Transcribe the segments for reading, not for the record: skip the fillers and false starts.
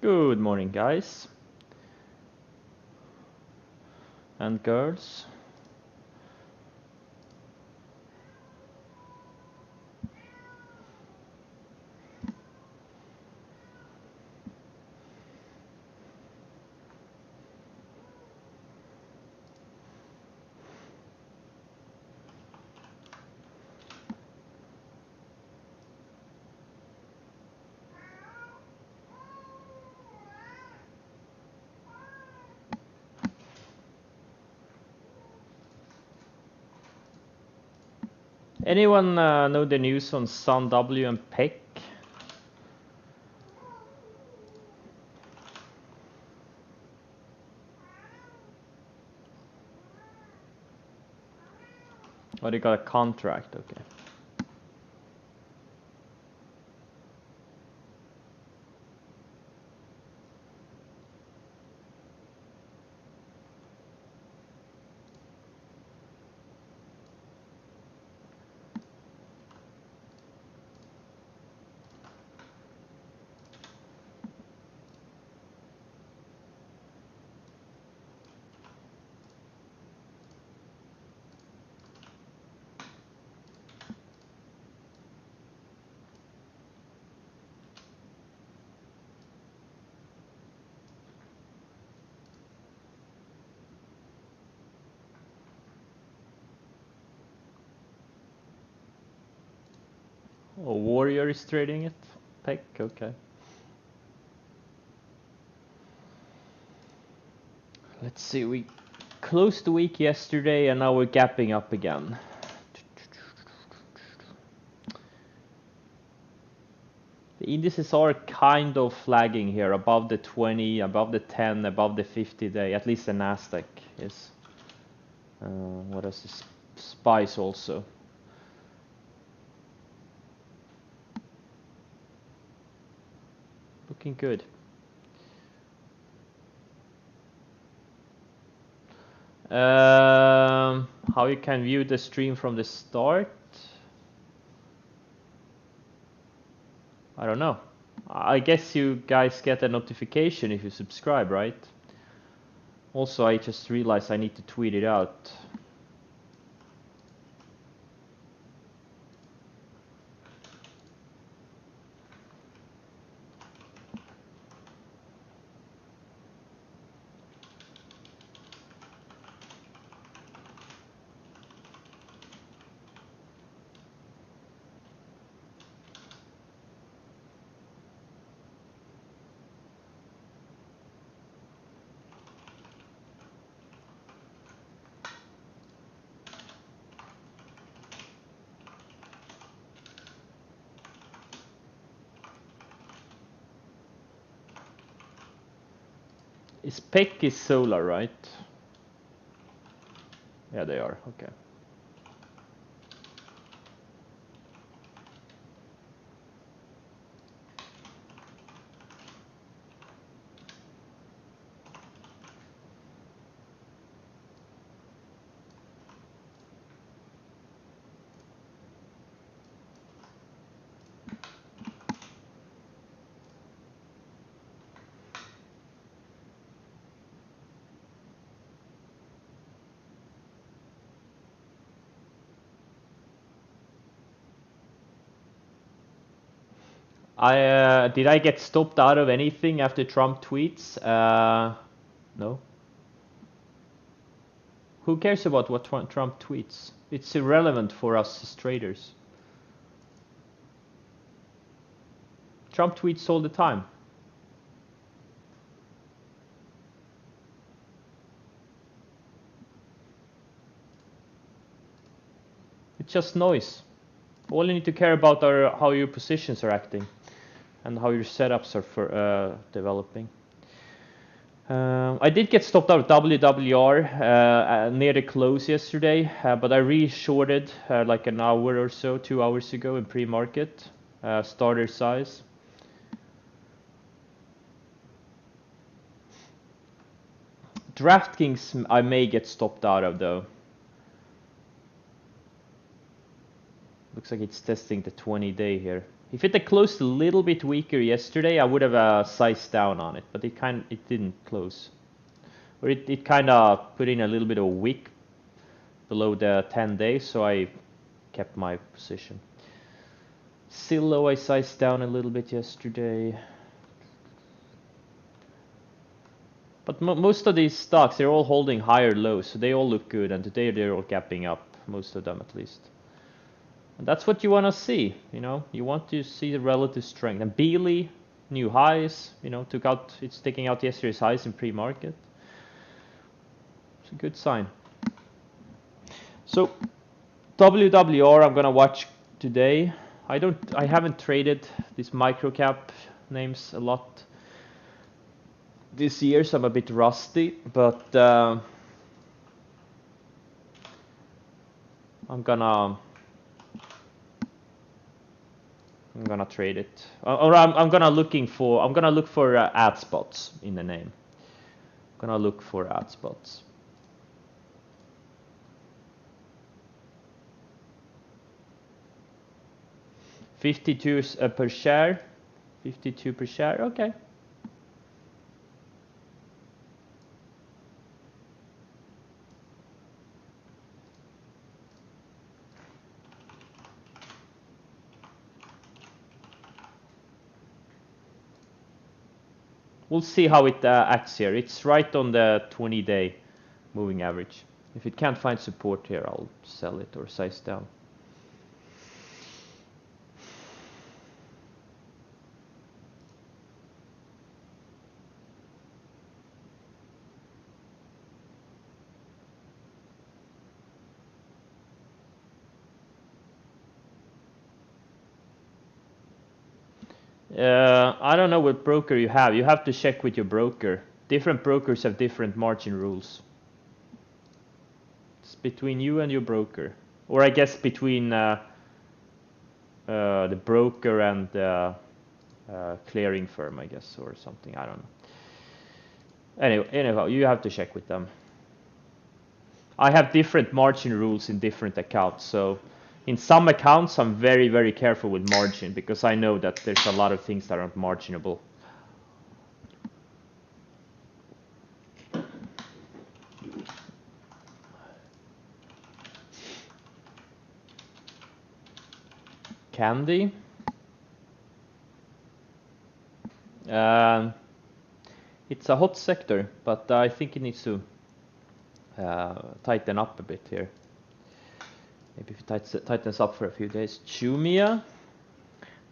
Good morning, guys and girls. Anyone know the news on Sun W and Peck? Oh, they got a contract, okay. Oh, Warrior is trading it? Peck, okay. Let's see, we closed the week yesterday and now we're gapping up again. The indices are kind of flagging here, above the 20, above the 10, above the 50 day, at least the Nasdaq is. What else is SPICE also? Looking good. How you can view the stream from the start? I don't know. I guess you guys get a notification if you subscribe, right? Also, I just realized I need to tweet it out. Peck is solar, right? Yeah, they are. Okay. Did I get stopped out of anything after Trump tweets? No. Who cares about what Trump tweets? It's irrelevant for us as traders. Trump tweets all the time. It's just noise. All you need to care about are how your positions are acting and how your setups are for developing. I did get stopped out of WWR near the close yesterday, but I re-shorted like an hour or so, 2 hours ago in pre-market, starter size. DraftKings I may get stopped out of though. Looks like it's testing the 20-day here. If it had closed a little bit weaker yesterday, I would have sized down on it, but it didn't close. Or it kind of put in a little bit of a wick below the 10 days, so I kept my position. Zillow I sized down a little bit yesterday. But most of these stocks, they're all holding higher lows, so they all look good, and today they're all gapping up, most of them at least. And that's what you want to see, you know. You want to see the relative strength. And Beely, new highs, you know, it's taking out yesterday's highs in pre-market. It's a good sign. So WWR I'm gonna watch today. I haven't traded these microcap names a lot this year, so I'm a bit rusty, but I'm gonna trade it, or I'm gonna look for ad spots in the name. I'm gonna look for ad spots. $52 per share, 52 per share. Okay. We'll see how it acts here. It's right on the 20-day moving average. If it can't find support here, I'll sell it or size down. I don't know what broker you have. You have to check with your broker. Different brokers have different margin rules. It's between you and your broker, or I guess between the broker and the clearing firm, I guess, or something. I don't know. Anyhow, you have to check with them. I have different margin rules in different accounts, so in some accounts I'm very, very careful with margin because I know that there's a lot of things that aren't marginable. Candy. It's a hot sector, but I think it needs to tighten up a bit here. Maybe if it tightens up for a few days. Jumia,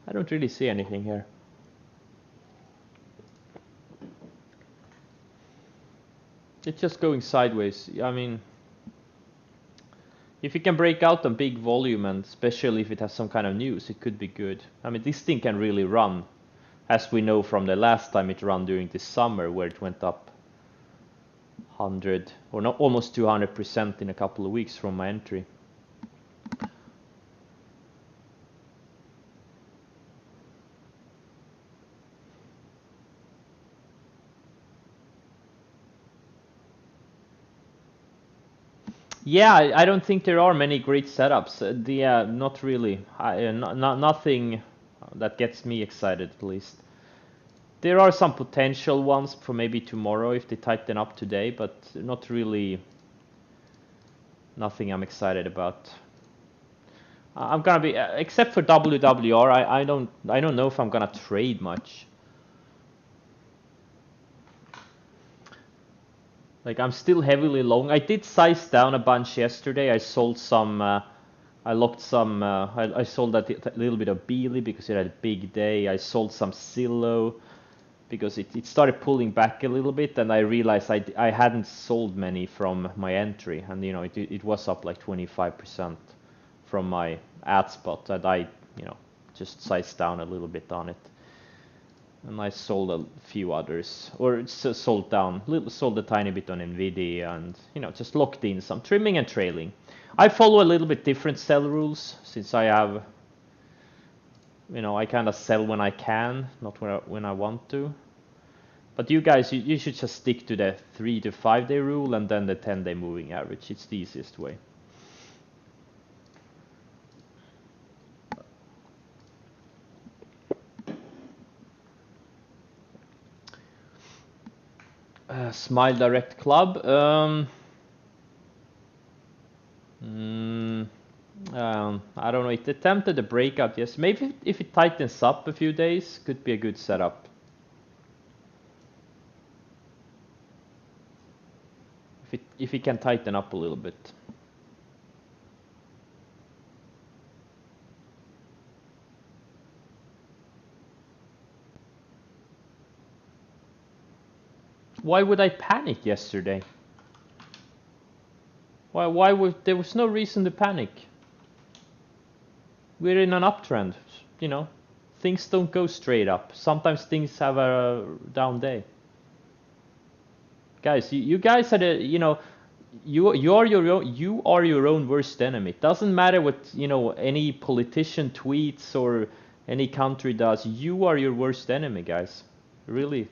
I don't really see anything here. It's just going sideways. I mean, if it can break out on big volume, and especially if it has some kind of news, it could be good. I mean, this thing can really run, as we know from the last time it ran during this summer, where it went up 100 or not, almost 200% in a couple of weeks from my entry. Yeah, I don't think there are many great setups. Not really. Nothing that gets me excited, at least. There are some potential ones for maybe tomorrow if they tighten up today, but not really. Nothing I'm excited about. I'm gonna be, except for WWR. I don't know if I'm gonna trade much. Like, I'm still heavily long. I did size down a bunch yesterday. I sold some, I locked some, I sold a little bit of Beely because it had a big day. I sold some Zillow because it started pulling back a little bit, and I realized I hadn't sold many from my entry, and you know it was up like 25% from my ad spot, and I just sized down a little bit on it. And I sold a few others, or sold a tiny bit on Nvidia, and just locked in some trimming and trailing. I follow a little bit different sell rules since I have, I kind of sell when I can, not when I want to. But you guys, you should just stick to the 3 to 5 day rule and then the 10-day moving average. It's the easiest way. Smile Direct Club. I don't know. It attempted a breakout. Yes, maybe if it tightens up a few days, could be a good setup. If it can tighten up a little bit. Why would I panic yesterday? Why would there was no reason to panic? We're in an uptrend, you know. Things don't go straight up. Sometimes things have a down day. Guys, you guys are the, you know, you are your own worst enemy. It doesn't matter what, you know, any politician tweets or any country does. You are your worst enemy, guys. Really.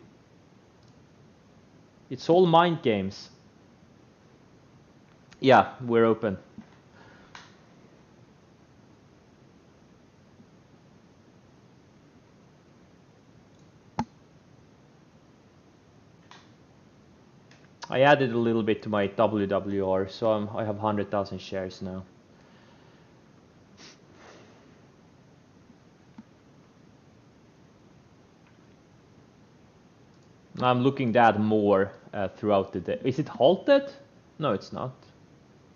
It's all mind games. Yeah, we're open. I added a little bit to my WWR, so I have 100,000 shares now. I'm looking to add more throughout the day. Is it halted? No, it's not.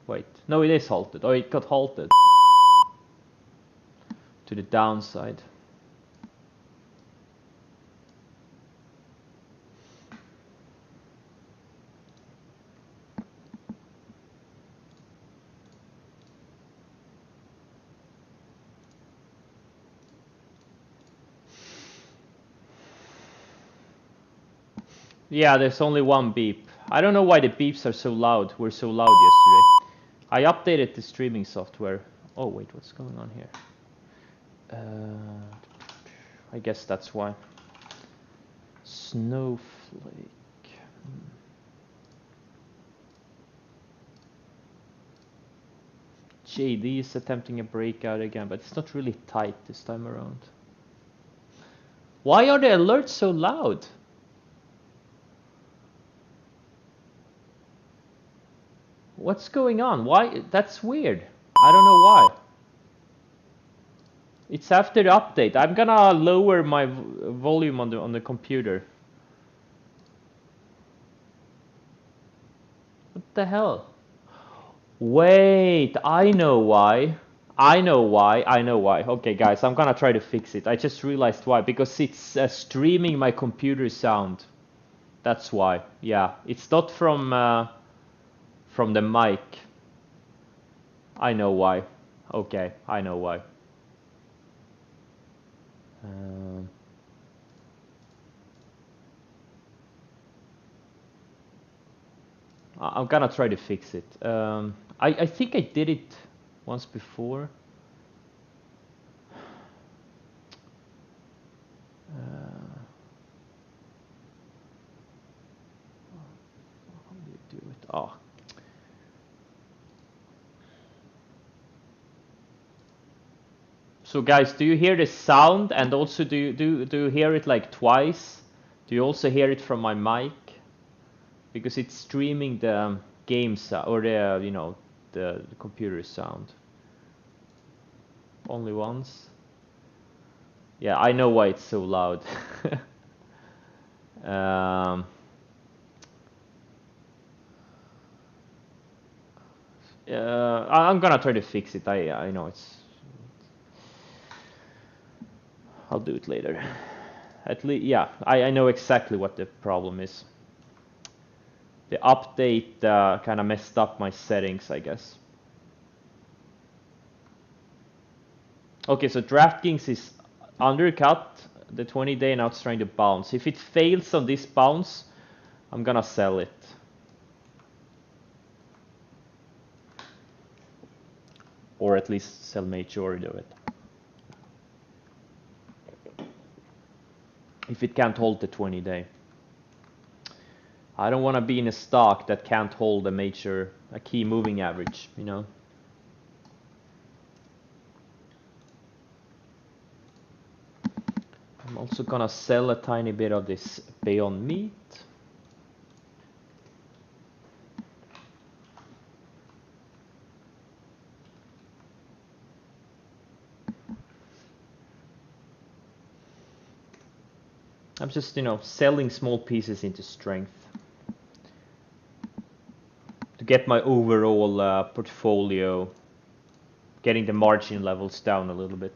Wait, no, it is halted. Oh, it got halted to the downside. Yeah, there's only one beep. I don't know why the beeps are so loud. Were so loud yesterday. I updated the streaming software. Oh wait, what's going on here? I guess that's why. Snowflake. JD is attempting a breakout again, but it's not really tight this time around. Why are the alerts so loud? What's going on? Why? That's weird. I don't know why. It's after the update. I'm gonna lower my volume on the computer. What the hell? Wait, I know why. I know why. I know why. Okay, guys, I'm gonna try to fix it. I just realized why. Because it's streaming my computer sound. That's why. Yeah, it's not from the mic. I know why. Okay, I know why. I'm gonna try to fix it. I think I did it once before. How do you do it? Oh. So guys, do you hear the sound, and also do you hear it like twice? Do you also hear it from my mic? Because it's streaming the game sound, or the, you know, the computer sound. Only once? Yeah, I know why it's so loud. I'm gonna try to fix it. I know it's. I'll do it later. At least, yeah, I know exactly what the problem is. The update kind of messed up my settings, I guess. Okay, so DraftKings is undercut the 20-day, now it's trying to bounce. If it fails on this bounce, I'm gonna sell it. Or at least sell majority of it. If it can't hold the 20-day. I don't want to be in a stock that can't hold a key moving average, you know. I'm also gonna sell a tiny bit of this Beyond Meat. I'm just, selling small pieces into strength to get my overall portfolio, getting the margin levels down a little bit.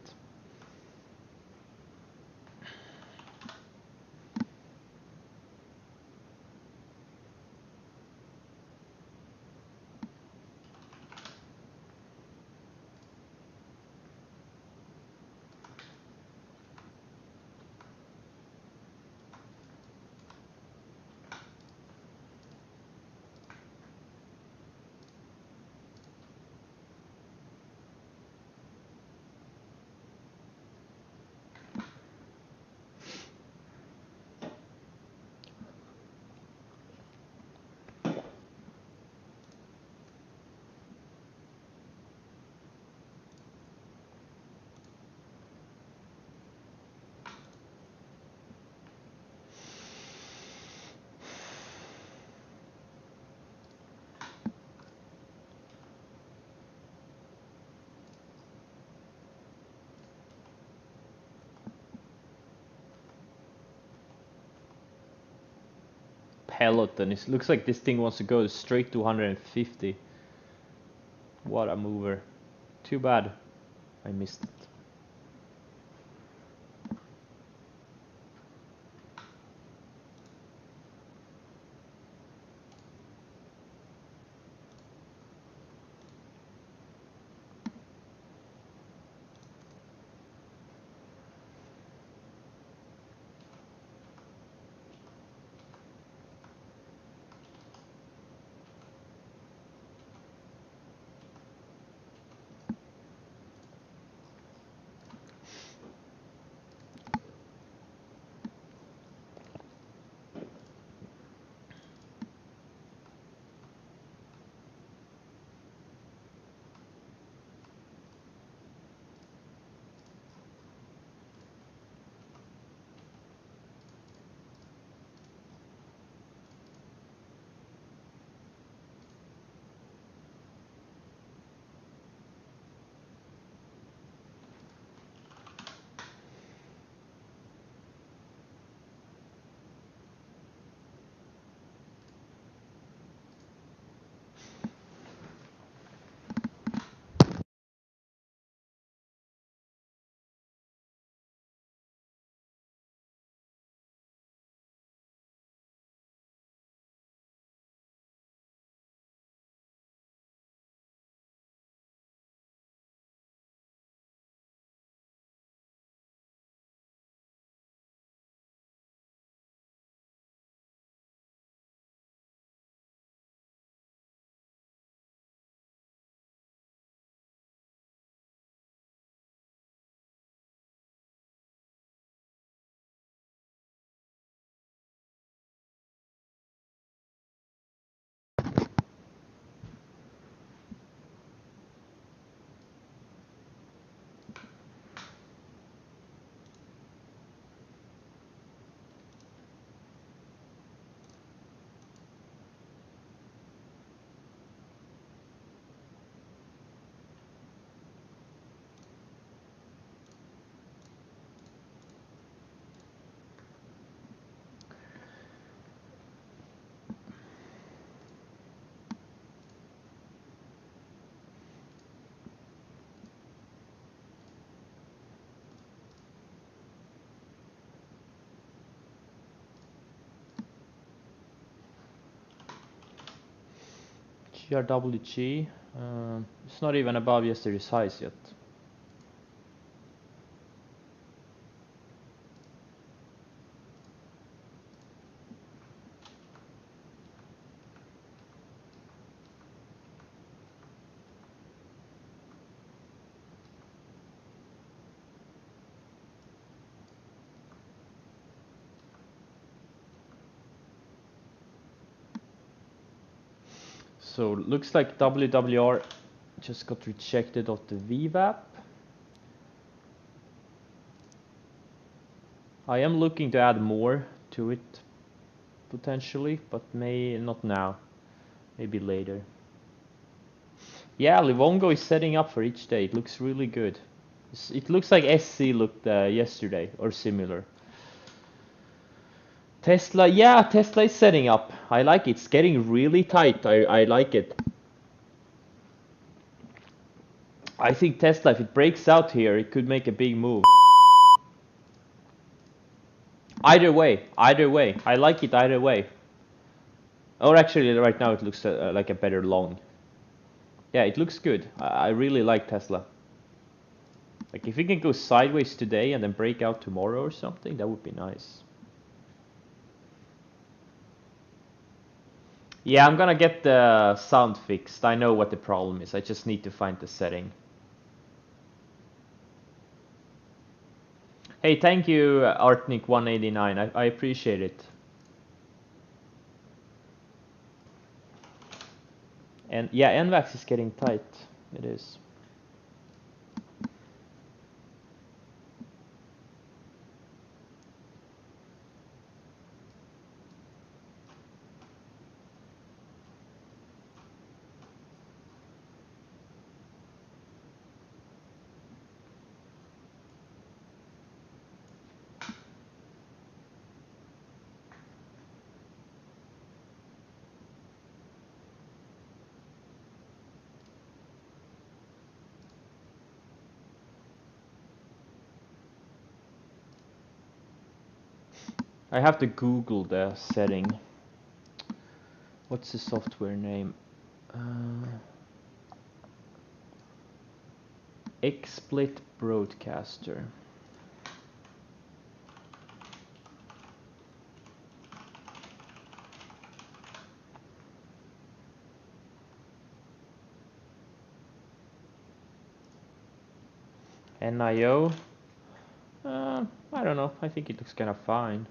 Peloton. It looks like this thing wants to go straight to 150. What a mover. Too bad I missed it. GRWG, it's not even above yesterday's highs yet. So looks like WWR just got rejected off the VWAP. I am looking to add more to it potentially, but may not now, maybe later. Yeah, Livongo is setting up for each day. It looks really good. It looks like SC looked yesterday or similar. Tesla, yeah, Tesla is setting up. I like it. It's getting really tight. I like it. I think Tesla, if it breaks out here, it could make a big move. Either way, I like it either way. Or actually, right now it looks like a better long. Yeah, it looks good. I really like Tesla. Like if it can go sideways today and then break out tomorrow or something, that would be nice. Yeah, I'm gonna get the sound fixed. I know what the problem is. I just need to find the setting. Hey, thank you, Artnik189. I appreciate it. And yeah, NVAX is getting tight. It is. I have to Google the setting. What's the software name? XSplit Broadcaster. NIO. I don't know. I think it looks kind of fine.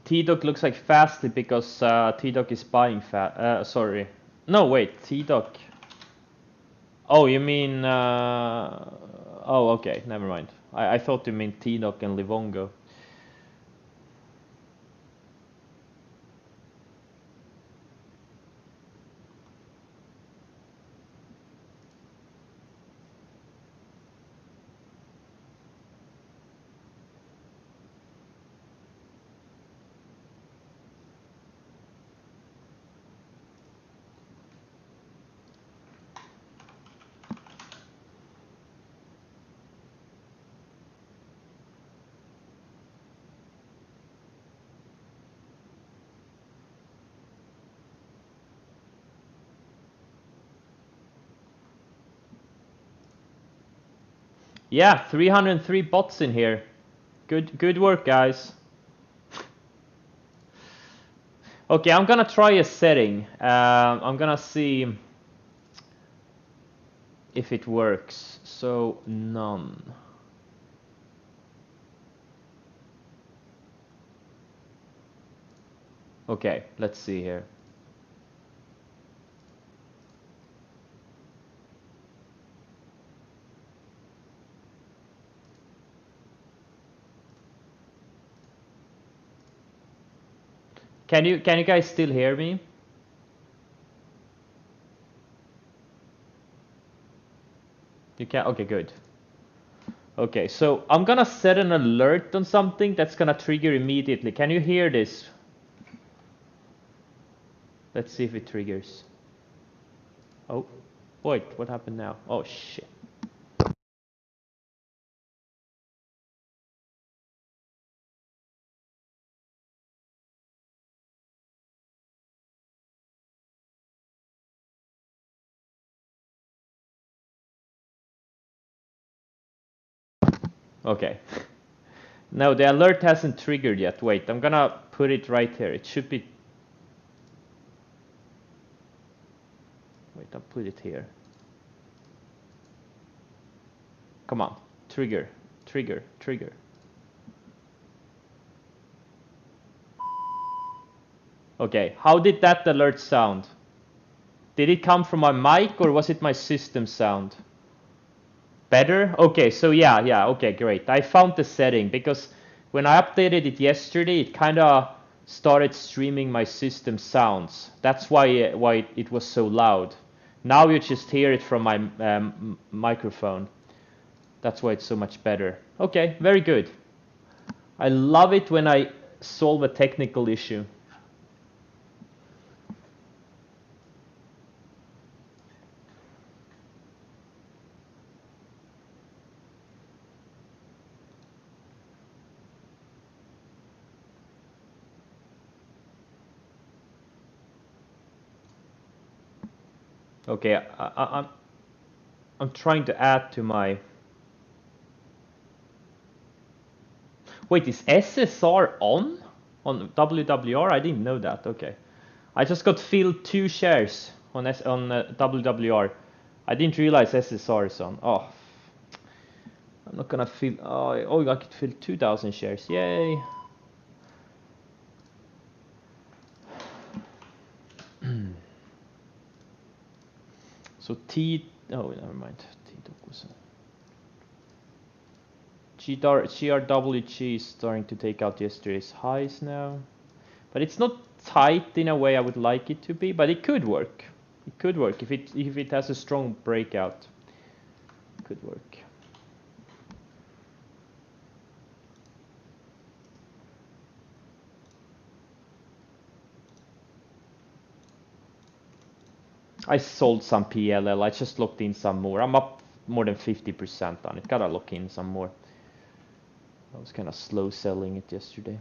T-Doc looks like Fastly because T-Doc is buying sorry. No, wait, T-Doc. Oh, you mean... oh, okay, never mind. I thought you meant T-Doc and Livongo. Yeah, 303 bots in here. Good work, guys. Okay, I'm gonna try a setting. I'm gonna see if it works. So, none. Okay, let's see here. Can you guys still hear me? You can. Okay, good. Okay, so I'm gonna set an alert on something that's gonna trigger immediately. Can you hear this? Let's see if it triggers. Oh, wait, what happened now? Oh shit. Okay. No, the alert hasn't triggered yet. Wait, I'm gonna put it right here. It should be... I'll put it here. Come on, trigger, trigger, trigger. Okay, how did that alert sound? Did it come from my mic or was it my system sound? Better? Okay, so yeah, okay, great. I found the setting because when I updated it yesterday, it kind of started streaming my system sounds. That's why it was so loud. Now you just hear it from my microphone. That's why it's so much better. Okay, very good. I love it when I solve a technical issue. Okay, I'm trying to add to my... Wait, is SSR on WWR? I didn't know that. Okay, I just got filled 2 shares on WWR. I didn't realize SSR is on. Oh, I'm not gonna fill. Oh, I could fill 2,000 shares. Yay! So oh, never mind. GRWG is starting to take out yesterday's highs now, but it's not tight in a way I would like it to be. But it could work. It could work if it has a strong breakout. It could work. I sold some PLL. I just locked in some more. I'm up more than 50% on it. Gotta lock in some more. I was kind of slow selling it yesterday.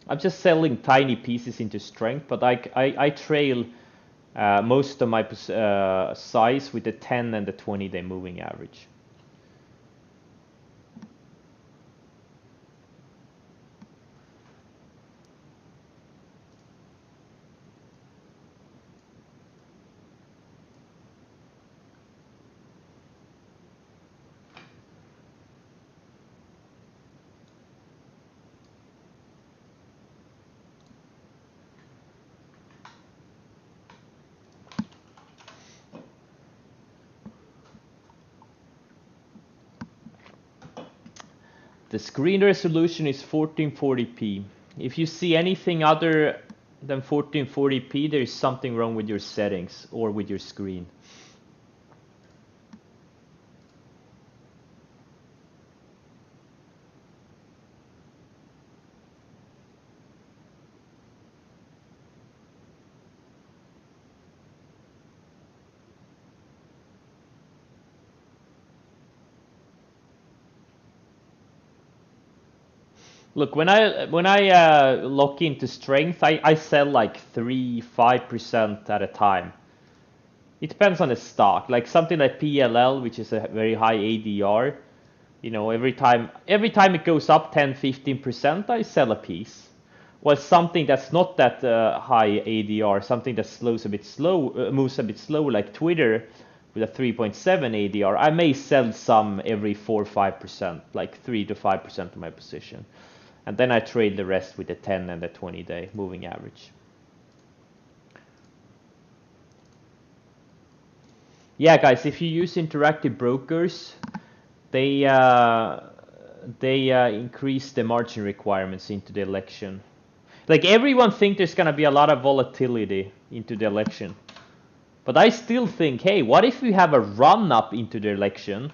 I'm just selling tiny pieces into strength, but I trail most of my size with the 10 and the 20-day moving average. The screen resolution is 1440p. If you see anything other than 1440p, there is something wrong with your settings or with your screen. Look, when I lock into strength, I sell like 3-5% at a time. It depends on the stock. Like something like PLL, which is a very high ADR, you know, every time it goes up 10-15%, I sell a piece. While something that's not that high ADR, something that moves a bit slow, like Twitter with a 3.7 ADR, I may sell some every 4-5%, like 3-5% of my position. And then I trade the rest with the 10 and the 20-day moving average. Yeah, guys, if you use interactive brokers, they increase the margin requirements into the election. Like everyone thinks there's gonna be a lot of volatility into the election, but I still think, hey, what if we have a run up into the election,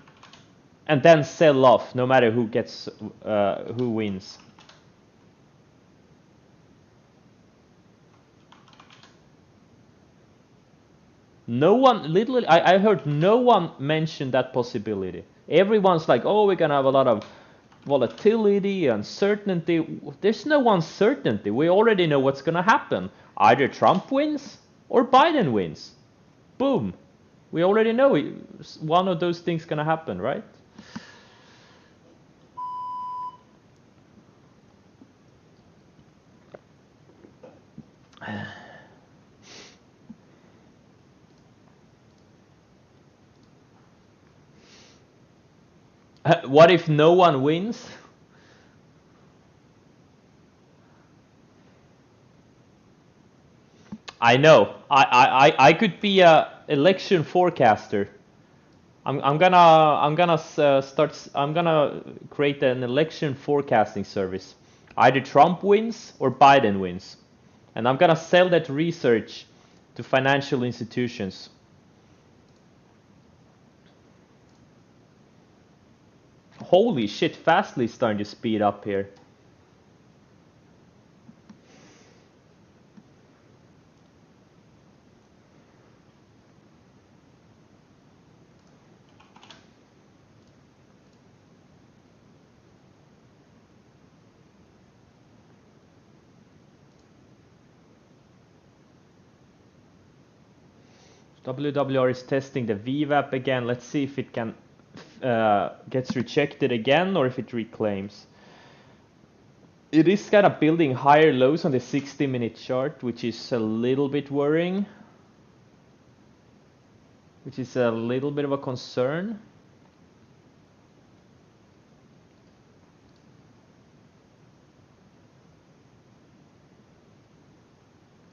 and then sell off no matter who wins? No one, literally, I heard no one mention that possibility. Everyone's like, oh, we're gonna have a lot of volatility, uncertainty. There's no uncertainty. We already know what's gonna happen. Either Trump wins or Biden wins. Boom. We already know one of those things gonna happen, right? What if no one wins? I know. I could be a election forecaster. I'm gonna create an election forecasting service. Either Trump wins or Biden wins, and I'm gonna sell that research to financial institutions. Holy shit! Fastly starting to speed up here. WWR is testing the VWAP again. Let's see if it can gets rejected again or if it reclaims. It is kind of building higher lows on the 60-minute chart, which is a little bit worrying. Which is a little bit of a concern.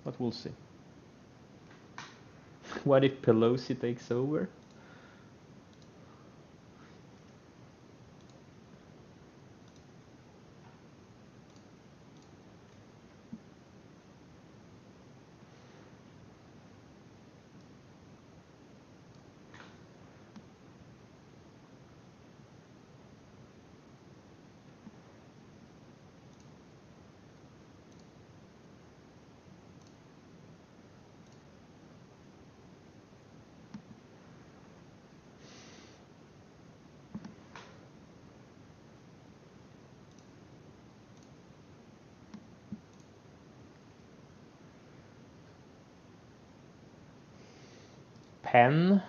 But we'll see. What if Pelosi takes over? Penn.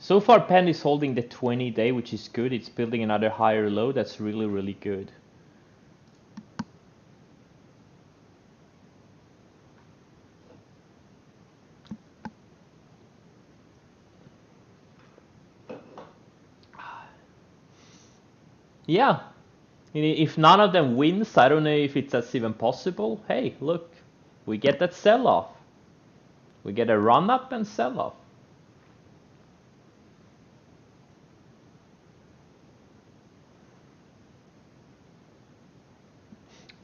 So far Penn is holding the 20-day, which is good. It's building another higher low. That's really, really good. Yeah. If none of them wins, I don't know if that's even possible. Hey, look. We get that sell-off. We get a run-up and sell-off.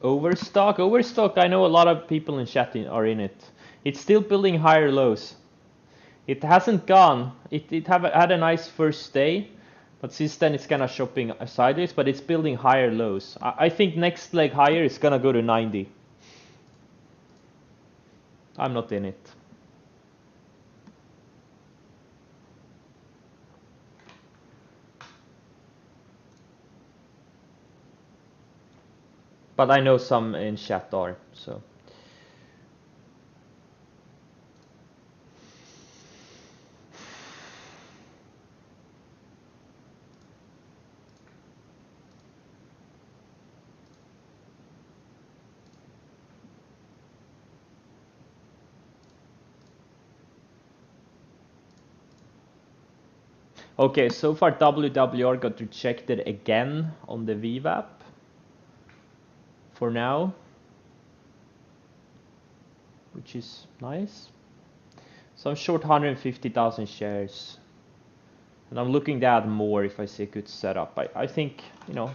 Overstock, I know a lot of people in chat are in it. It's still building higher lows. It hasn't gone. It had a nice first day, but since then it's kind of shopping sideways, but it's building higher lows. I think next leg higher is gonna go to 90. I'm not in it. But I know some in chat are, so. Okay, so far WWR got rejected again on the VWAP for now, which is nice. So I'm short 150,000 shares, and I'm looking to add more if I see a good setup. I think, you know,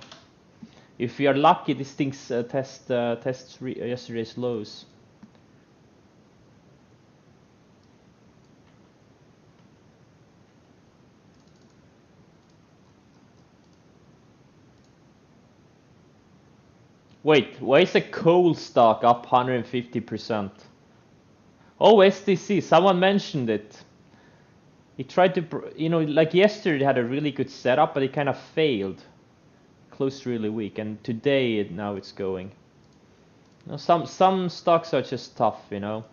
if we are lucky, this thing tests yesterday's lows. Wait, why is a coal stock up 150%? Oh, STC, someone mentioned it. He tried to, you know, like yesterday it had a really good setup, but it kind of failed. Closed really weak, and today now it's going. You know, some stocks are just tough, you know.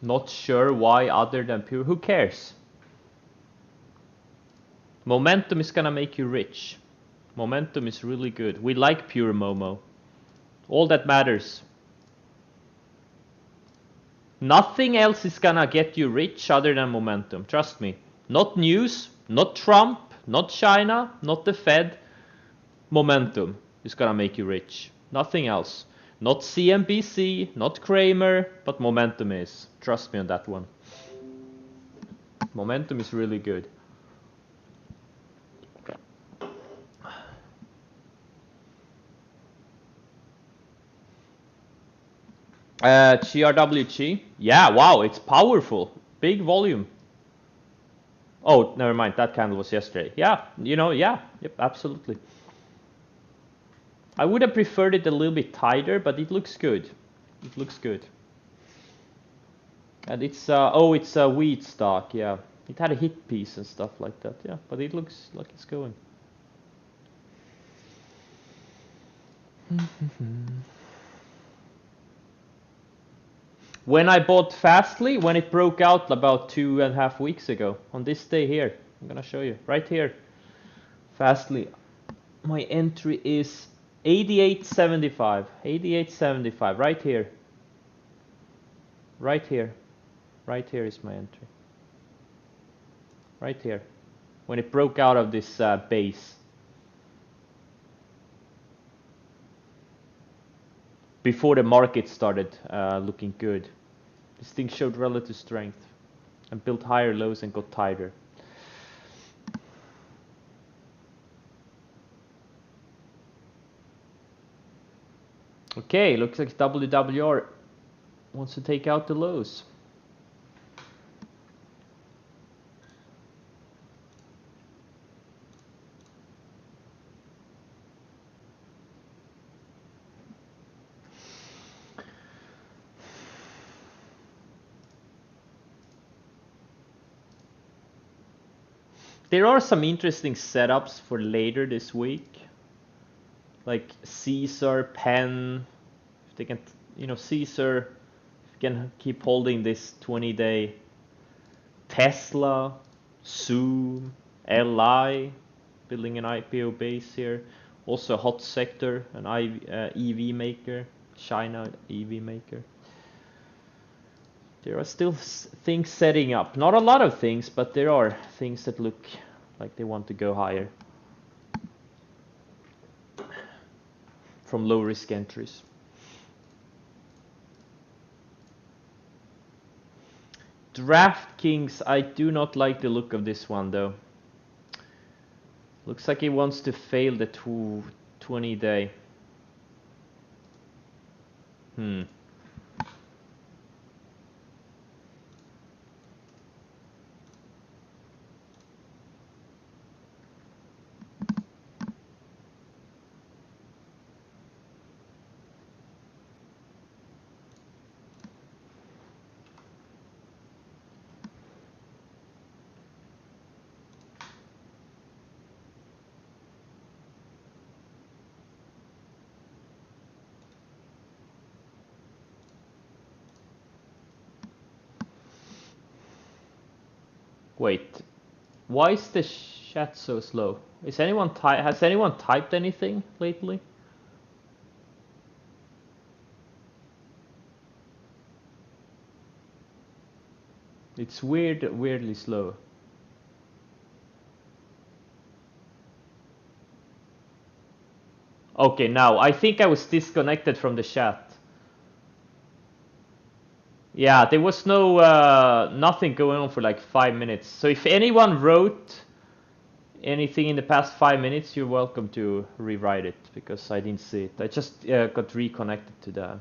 Not sure why other than pure. Who cares? Momentum is gonna make you rich. Momentum is really good. We like pure Momo. All that matters. Nothing else is gonna get you rich other than momentum. Trust me. Not news, not Trump, not China, not the Fed. Momentum is gonna make you rich. Nothing else. Not CNBC, not Kramer, but momentum is. Trust me on that one. Momentum is really good. GRWG. Yeah, wow, it's powerful. Big volume. Oh, never mind. That candle was yesterday. Yeah, you know, yeah, yep, absolutely. I would have preferred it a little bit tighter, but it looks good. It looks good. And it's it's a wheat stock. Yeah, it had a hit piece and stuff like that. Yeah, but it looks like it's going. When I bought Fastly, when it broke out about 2.5 weeks ago, on this day here, I'm gonna show you right here. Fastly, my entry is 88.75. 88.75 right here. Right here. Right here is my entry. Right here. When it broke out of this base. Before the market started looking good. This thing showed relative strength and built higher lows and got tighter. Okay, looks like WWR wants to take out the lows. There are some interesting setups for later this week. Like Caesar, Penn, if they can, you know, Caesar can keep holding this 20-day. Tesla, Zoom, LI, building an IPO base here. Also a hot sector, an EV maker, China EV maker. There are still things setting up. Not a lot of things, but there are things that look like they want to go higher. From low risk entries. DraftKings, I do not like the look of this one though. Looks like he wants to fail the 20-day. Wait, why is the chat so slow? Is anyone has anyone typed anything lately? It's weirdly slow. Okay, now I think I was disconnected from the chat. Yeah, there was no nothing going on for like 5 minutes. So if anyone wrote anything in the past 5 minutes, you're welcome to rewrite it because I didn't see it. I just got reconnected to the.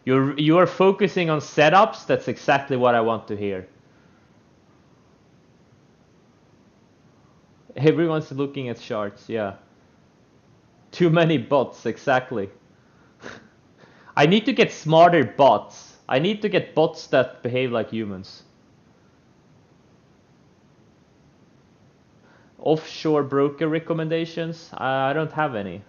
You are focusing on setups. That's exactly what I want to hear. Everyone's looking at charts. Yeah. Too many bots. Exactly. I need to get smarter bots. I need to get bots that behave like humans. Offshore broker recommendations? I don't have any.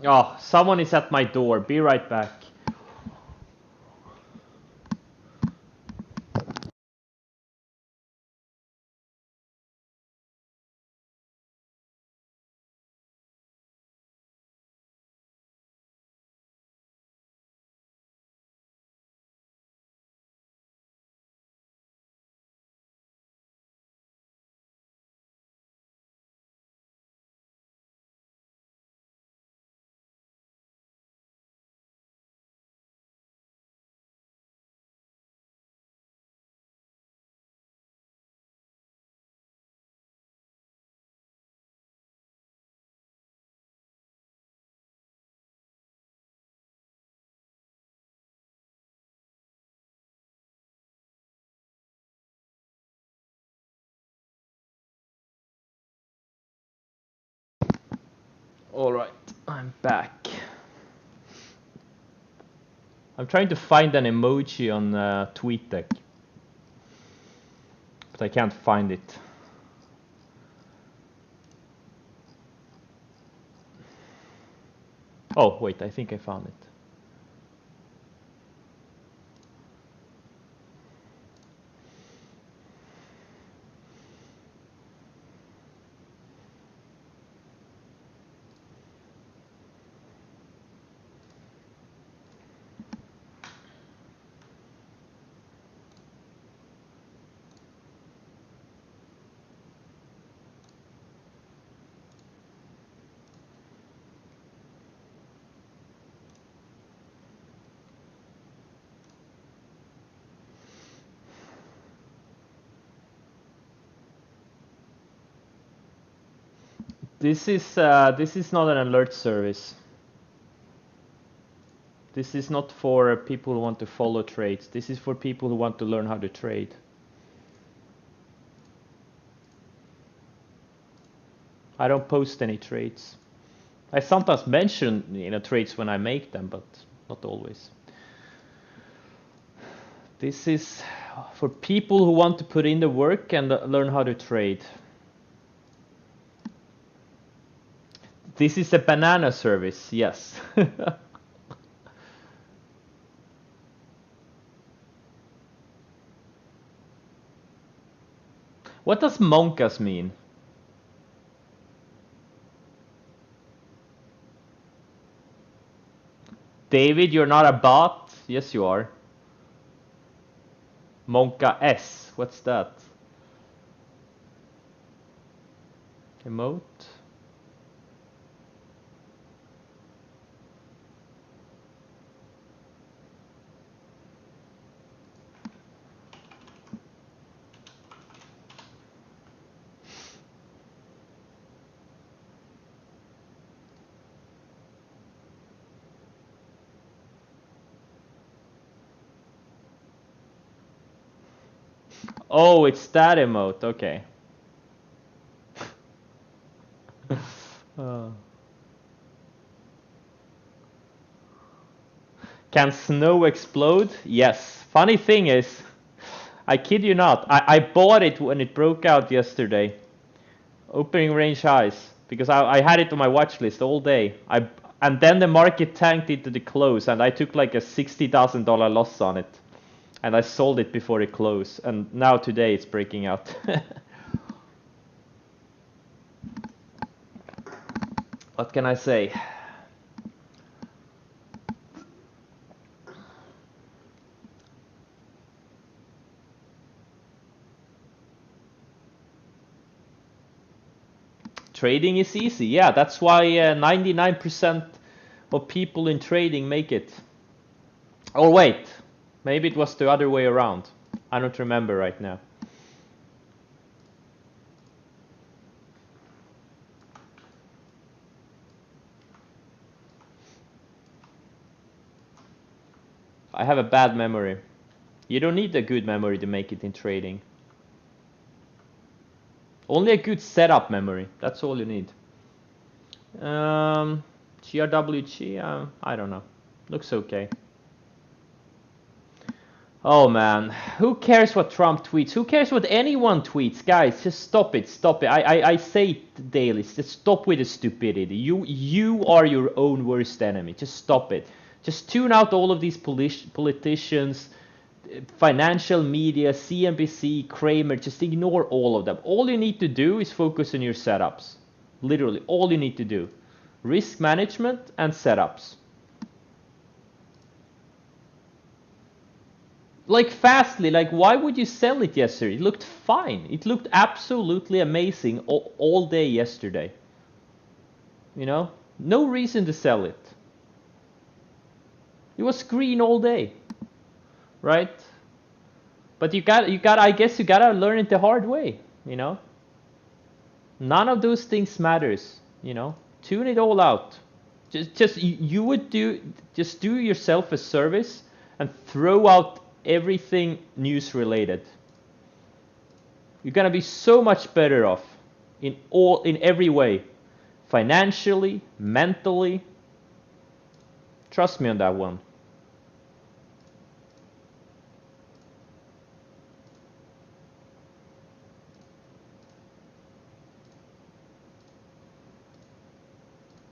Oh, someone is at my door. Be right back. Alright, I'm back. I'm trying to find an emoji on TweetDeck, but I can't find it. Oh, wait, I think I found it. This is not an alert service. This is not for people who want to follow trades. This is for people who want to learn how to trade. I don't post any trades. I sometimes mention trades when I make them, but not always. This is for people who want to put in the work and learn how to trade. This is a banana service, yes. What does monkas mean? David, you're not a bot? Yes, you are. Monka S, what's that? Emote? Oh, it's that emote, okay. Can snow explode? Yes. Funny thing is, I kid you not, I bought it when it broke out yesterday. Opening range highs. Because I had it on my watch list all day. And then the market tanked into the close and I took like a $60,000 loss on it. And I sold it before it closed. And now today it's breaking out. What can I say? Trading is easy. Yeah, that's why 99% of people in trading make it. Oh wait, maybe it was the other way around. I don't remember right now. I have a bad memory. You don't need a good memory to make it in trading. Only a good setup memory. That's all you need. GRWG, I don't know. Looks okay. Oh man, who cares what Trump tweets? Who cares what anyone tweets? Guys, just stop it, stop it. I say it daily, just stop with the stupidity. You are your own worst enemy. Just stop it. Just tune out all of these politicians, financial media, CNBC, Kramer. Just ignore all of them. All you need to do is focus on your setups. Literally, all you need to do. Risk management and setups. Like Fastly, like why would you sell it yesterday? It looked fine. It looked absolutely amazing all day yesterday. You know, no reason to sell it. It was green all day, right? But you got. I guess you gotta learn it the hard way. You know, none of those things matters. You know, tune it all out. You would just do yourself a service and throw out everything news related. You're gonna be so much better off in every way, financially, mentally. Trust me on that one.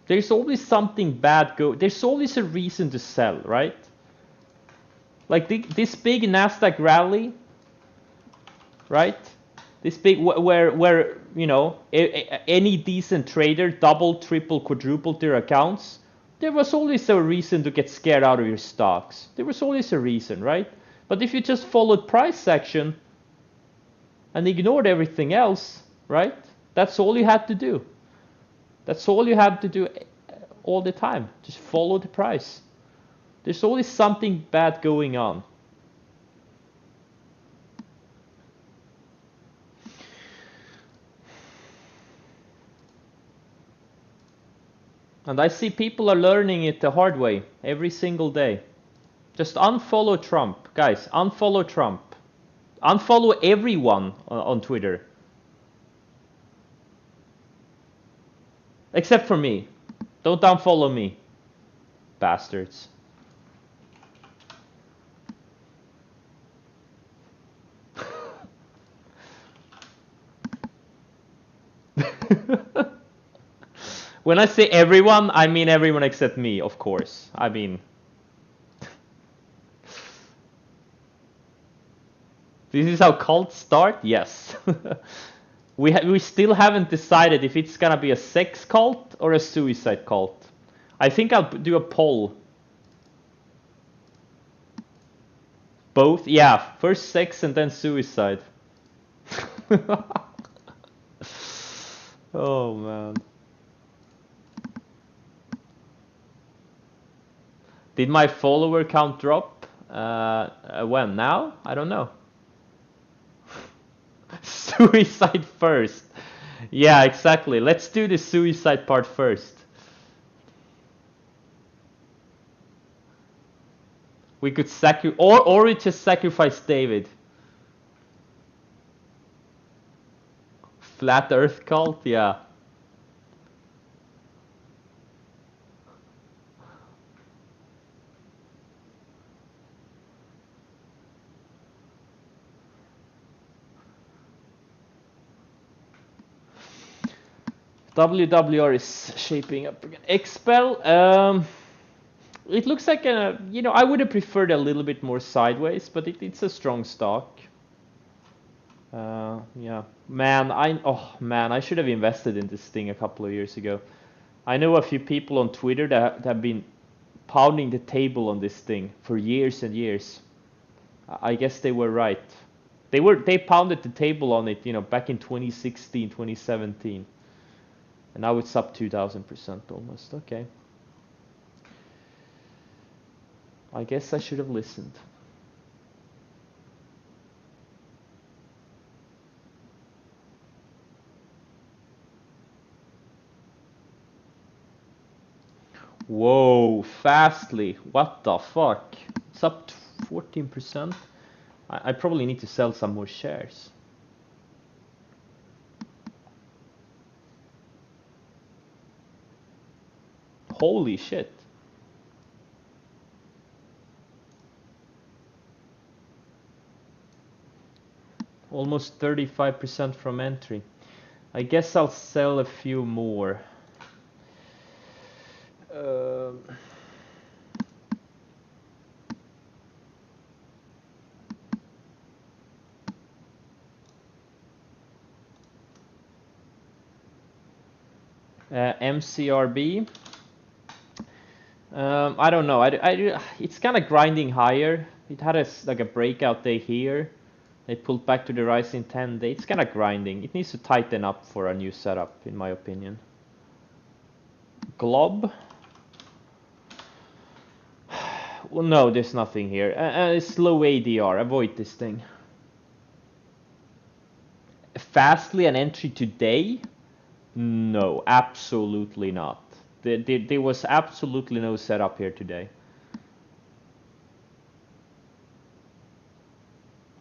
There's always something bad there's always a reason to sell, right? Like this big Nasdaq rally, right? This big where you know any decent trader double, triple, quadrupled their accounts. There was always a reason to get scared out of your stocks. There was always a reason, right? But if you just followed price action and ignored everything else, right? That's all you had to do. That's all you had to do all the time. Just follow the price. There's always something bad going on. And I see people are learning it the hard way every single day. Just unfollow Trump. Guys, unfollow Trump. Unfollow everyone on Twitter. Except for me. Don't unfollow me. Bastards. When I say everyone, I mean everyone except me, of course. I mean... This is how cults start? Yes. We still haven't decided if it's gonna be a sex cult or a suicide cult. I think I'll do a poll. Both? Yeah, first sex and then suicide. Oh man. Did my follower count drop? When? Now? I don't know. Suicide first. Yeah, exactly. Let's do the suicide part first. We could or we just sacrifice David. Flat Earth cult, yeah. WWR is shaping up again. Expel, it looks like I would have preferred a little bit more sideways, but it's a strong stock. Yeah, man, I should have invested in this thing a couple of years ago. I know a few people on Twitter that have been pounding the table on this thing for years and years. I guess they were right. They pounded the table on it, back in 2016, 2017. And now it's up 2000% almost. Okay. I guess I should have listened. Whoa, Fastly. What the fuck? It's up 14%. I probably need to sell some more shares. Holy shit. Almost 35% from entry. I guess I'll sell a few more. MCRB. I don't know. It's kind of grinding higher. It had like a breakout day here. It pulled back to the rising 10-day. It's kind of grinding. It needs to tighten up for a new setup, in my opinion. Glob. Well, no, there's nothing here. It's low ADR. Avoid this thing. Fastly an entry today? No, absolutely not. There was absolutely no setup here today.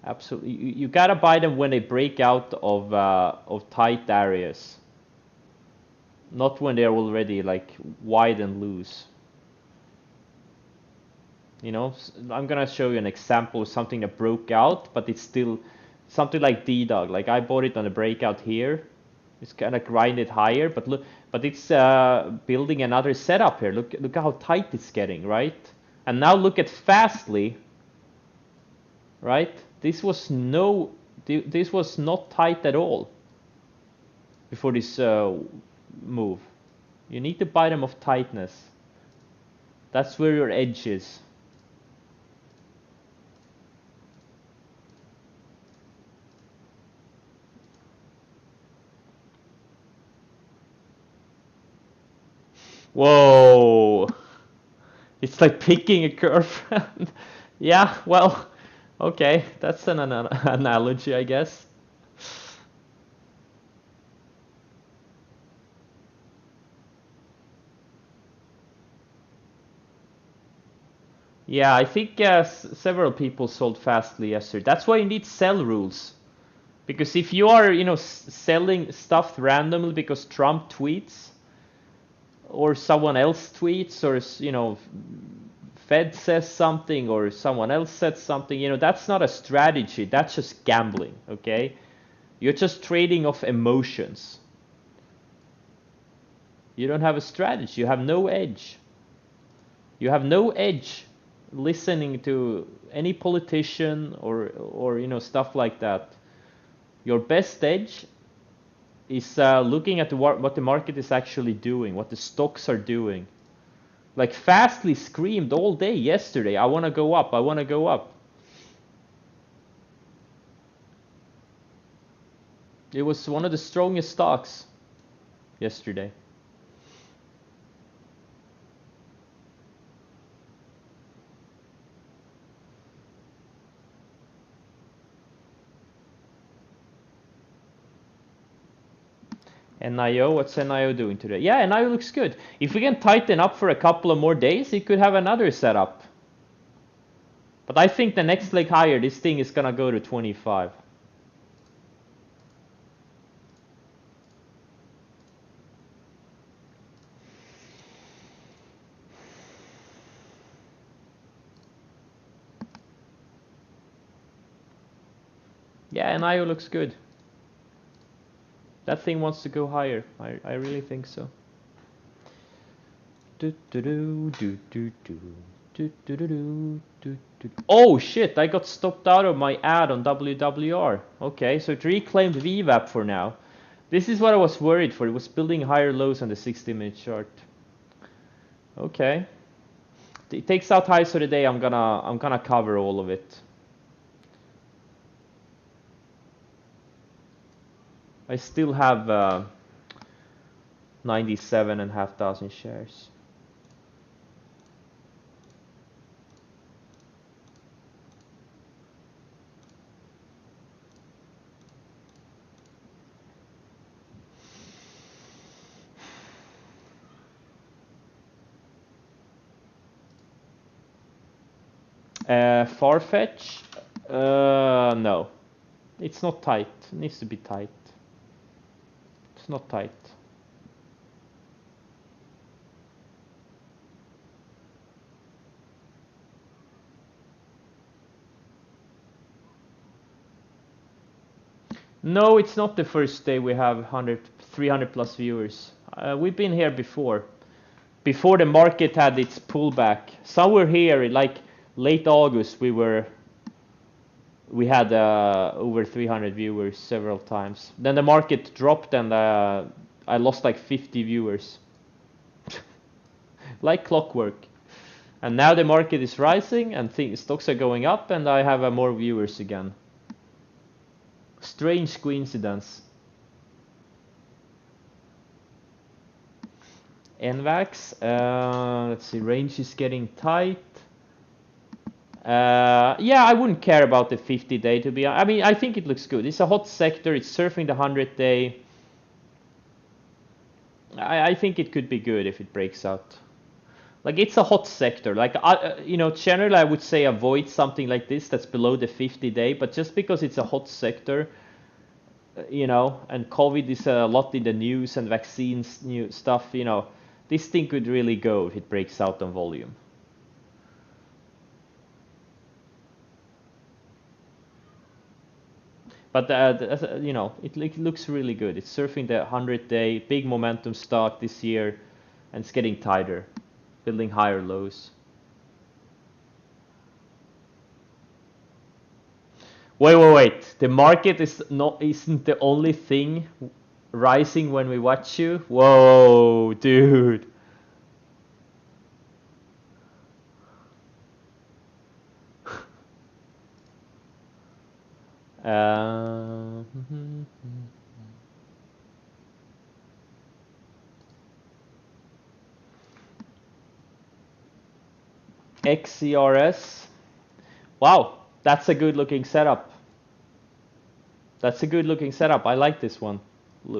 Absolutely, you gotta buy them when they break out of tight areas, not when they're already like wide and loose. I'm gonna show you an example of something that broke out, but it's still something like D-Dog. Like I bought it on a breakout here. It's kind of grinded higher, but it's building another setup here. Look how tight it's getting, right? And now look at Fastly, right? This was not tight at all before this move. You need to buy them of tightness. That's where your edge is. Whoa! It's like picking a girlfriend. Yeah, well, okay, that's an analogy, I guess. Yeah, I think several people sold Fastly yesterday. That's why you need sell rules. Because if you are, selling stuff randomly because Trump tweets, or someone else tweets, or Fed says something, or someone else said something, that's not a strategy. That's just gambling, okay? You're just trading off emotions. You don't have a strategy. You have no edge. You have no edge listening to any politician or stuff like that. Your best edge is looking at what the market is actually doing, what the stocks are doing. Like Fastly screamed all day yesterday, I want to go up, I want to go up. It was one of the strongest stocks yesterday. NIO, what's NIO doing today? Yeah, NIO looks good. If we can tighten up for a couple of more days, it could have another setup. But I think the next leg higher, this thing is gonna go to 25. Yeah, NIO looks good. That thing wants to go higher. I really think so. Oh shit, I got stopped out of my ad on WWR. Okay, so it reclaimed VWAP for now. This is what I was worried for. It was building higher lows on the 60-minute chart. Okay. It takes out highs for the day. I'm gonna cover all of it. I still have 97,500 shares. Farfetch? No. It's not tight. It needs to be tight. It's not tight. No, it's not the first day we have 300 plus viewers. We've been here before. Before the market had its pullback. Somewhere here, like late August, we had over 300 viewers several times. Then the market dropped and I lost like 50 viewers. Like clockwork. And now the market is rising and stocks are going up and I have more viewers again. Strange coincidence. NVAX, let's see, range is getting tight. Yeah, I wouldn't care about the 50-day to be honest. I mean, I think it looks good. It's a hot sector. It's surfing the 100-day. I think it could be good if it breaks out. Like, it's a hot sector. Like, you know, generally I would say avoid something like this that's below the 50-day. But just because it's a hot sector, you know, and COVID is a lot in the news and vaccines, new stuff, you know, this thing could really go if it breaks out on volume. But you know, it looks really good. It's surfing the 100-day, big momentum stock this year, and it's getting tighter, building higher lows. Wait. The market isn't the only thing rising when we watch you. Whoa, dude. Uh, XCRS. Wow, that's a good looking setup. That's a good looking setup. I like this one.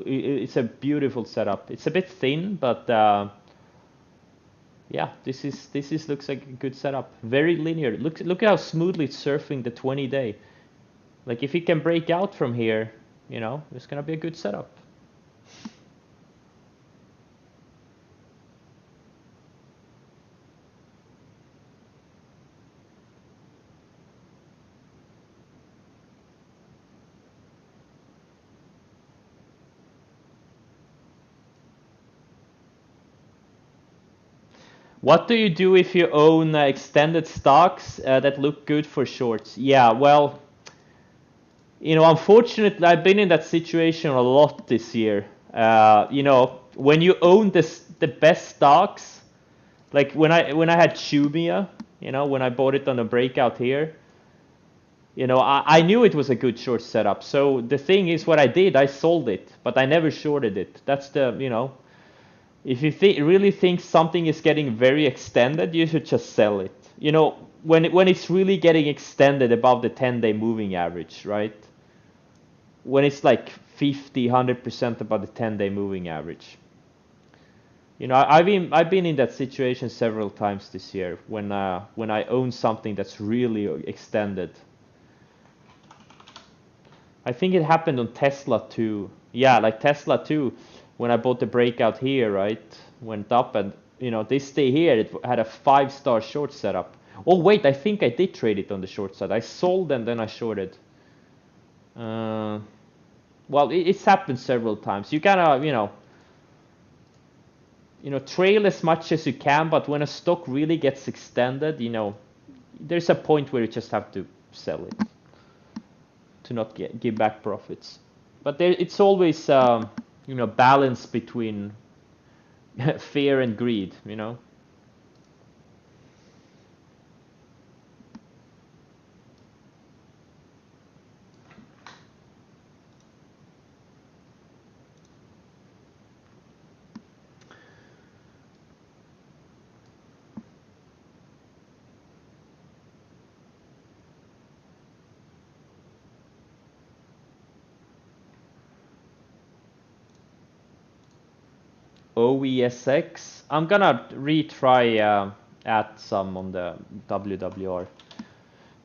It's a beautiful setup. It's a bit thin, but yeah, this looks like a good setup. Very linear. Look how smoothly it's surfing the 20-day. Like if it can break out from here, you know, it's gonna be a good setup. What do you do if you own extended stocks that look good for shorts? Yeah, well, you know, unfortunately, I've been in that situation a lot this year. You know, when you own the best stocks, like when I had Shumia, you know, when I bought it on a breakout here, you know, I knew it was a good short setup. So the thing is, what I did, I sold it, but I never shorted it. That's the, you know, if you really think something is getting very extended, you should just sell it. You know, when it's really getting extended above the 10-day moving average, right? When it's like 50, 100% above the 10-day moving average. You know, I've been in that situation several times this year when I own something that's really extended. I think it happened on Tesla too. Yeah, like Tesla too. When I bought the breakout here, right, went up and, you know, this day here, it had a 5-star short setup. Oh, wait, I think I did trade it on the short side. I sold and then I shorted. well, it's happened several times. You gotta, trail as much as you can, but when a stock really gets extended, there's a point where you just have to sell it to not give back profits. But it's always, balance between fear and greed. OESX. I'm gonna retry at some on the WWR.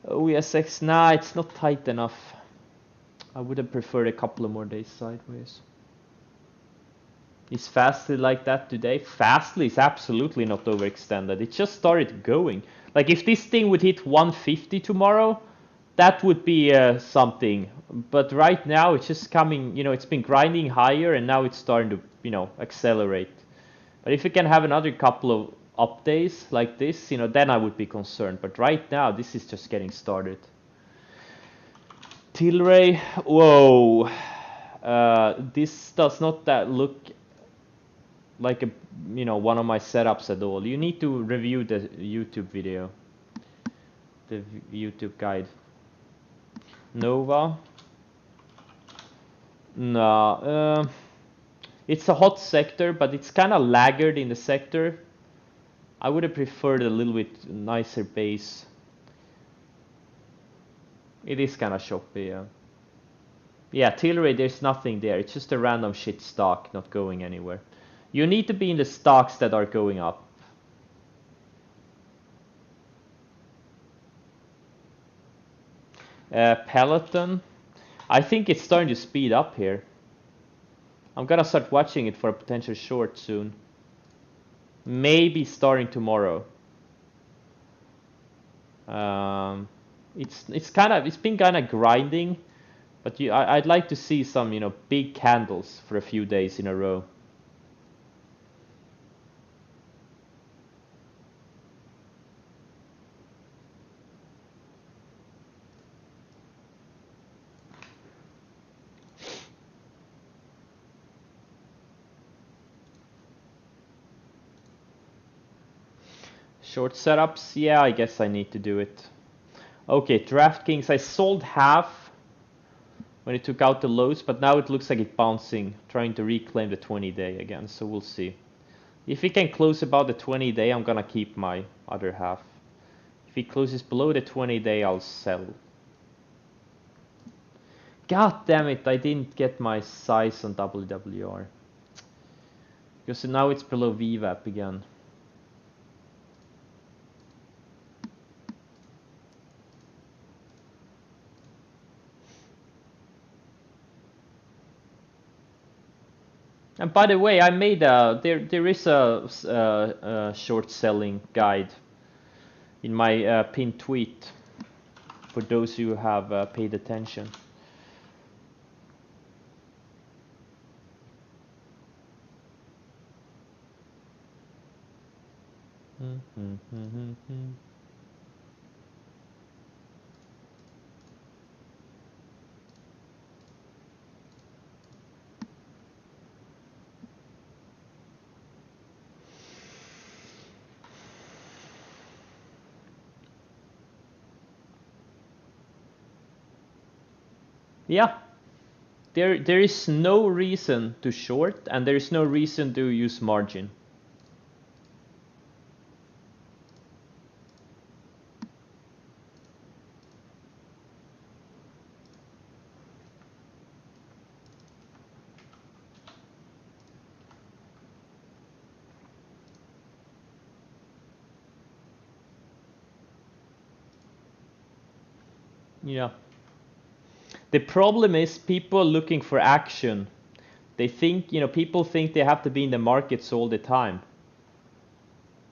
OESX, nah, it's not tight enough. I would have preferred a couple of more days sideways. Is Fastly like that today? Fastly is absolutely not overextended. It just started going. Like if this thing would hit 150 tomorrow, that would be something. But right now it's just coming, it's been grinding higher and now it's starting to, accelerate. But if it can have another couple of up days like this, then I would be concerned. But right now this is just getting started. Tilray, whoa. This does not look like one of my setups at all. You need to review the YouTube video, the YouTube guide. Nova, no, it's a hot sector, but it's kind of laggard in the sector. I would have preferred a little bit nicer base. It is kind of choppy, yeah. Yeah, Tilray, there's nothing there. It's just a random shit stock not going anywhere. You need to be in the stocks that are going up. Peloton, I think it's starting to speed up here. I'm gonna start watching it for a potential short soon. Maybe starting tomorrow. It's been kind of grinding, but I'd like to see some big candles for a few days in a row. Short setups, yeah, I guess I need to do it. Okay, DraftKings, I sold half when it took out the lows, but now it looks like it's bouncing, trying to reclaim the 20-day again, so we'll see. If it can close about the 20-day, I'm gonna keep my other half. If it closes below the 20-day, I'll sell. God damn it, I didn't get my size on WWR. Because now it's below VWAP again. And by the way, I made there is a short selling guide in my pinned tweet for those who have paid attention. Yeah, there is no reason to short and there is no reason to use margin. Yeah. The problem is people looking for action. They think, people think they have to be in the markets all the time.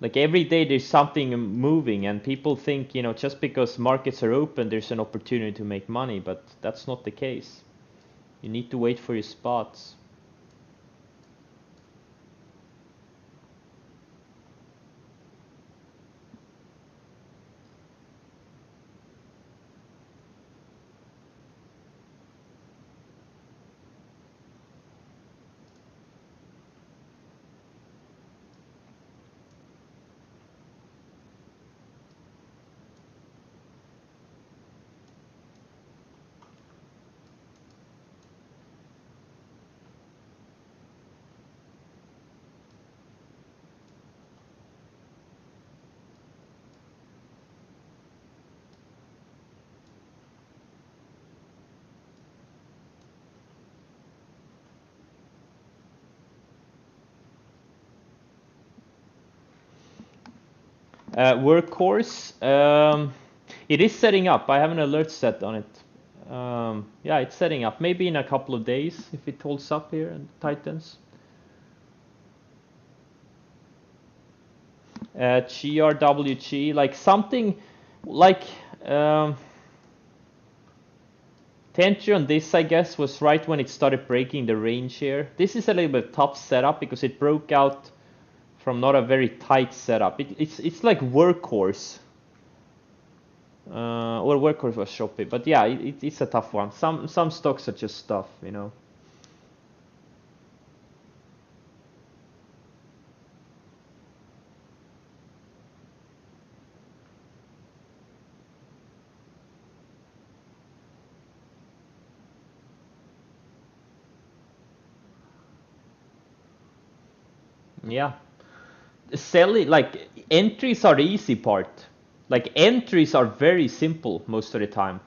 Like every day there's something moving and people think, just because markets are open, there's an opportunity to make money, but that's not the case. You need to wait for your spots. Workhorse, it is setting up. I have an alert set on it. Yeah, it's setting up. Maybe in a couple of days if it holds up here and tightens. GRWG, like something like the entry on this, I guess, was right when it started breaking the range here. This is a little bit tough setup because it broke out from not a very tight setup. It's like Workhorse. Or Workhorse was choppy, but yeah, it's a tough one. Some stocks are just tough, you know. Yeah, selling, like, entries are the easy part. Like, entries are very simple most of the time.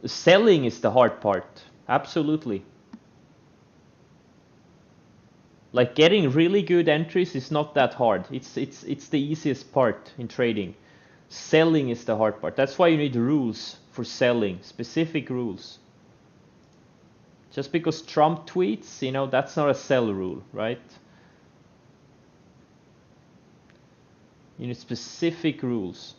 Selling is the hard part. Absolutely. Like, getting really good entries is not that hard. It's the easiest part in trading. Selling is the hard part. That's why you need rules for selling, specific rules. Just because Trump tweets, you know, that's not a sell rule, right? You need specific rules.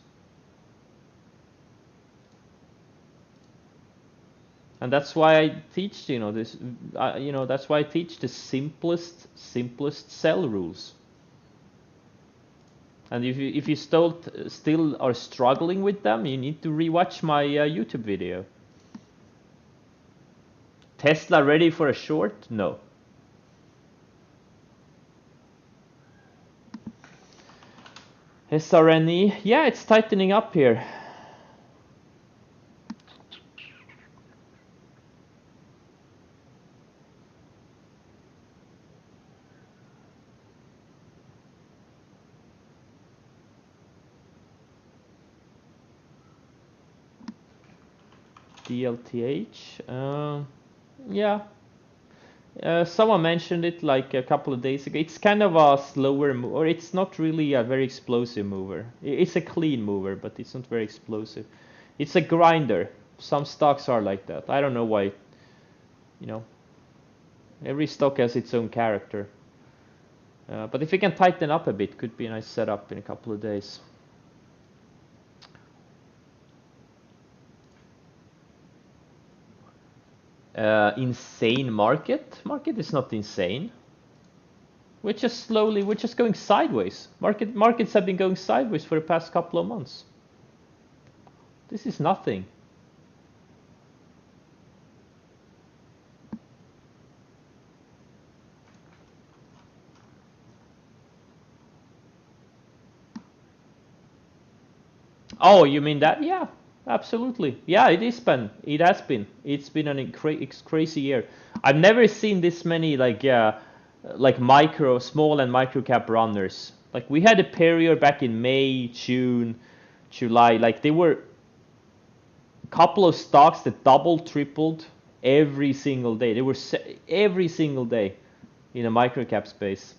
And that's why I teach, you know, this, that's why I teach the simplest sell rules. And if you still are struggling with them, you need to rewatch my YouTube video. Tesla ready for a short? No. SRNE, yeah, it's tightening up here. DLTH, yeah. Someone mentioned it like a couple of days ago. It's kind of a slower move, or it's not really a very explosive mover. It's a clean mover, but it's not very explosive. It's a grinder. Some stocks are like that. I don't know why. You know, every stock has its own character. But if you can tighten up a bit, could be a nice setup in a couple of days. Insane market. Market is not insane. We're just going sideways. Markets have been going sideways for the past couple of months. This is nothing. Oh, you mean that? Yeah, absolutely. Yeah, it has been. It's been an crazy year. I've never seen this many like small and micro cap runners. Like, we had a period back in May, June, July. Like, there were a couple of stocks that doubled, tripled every single day. They were every single day in a micro cap space.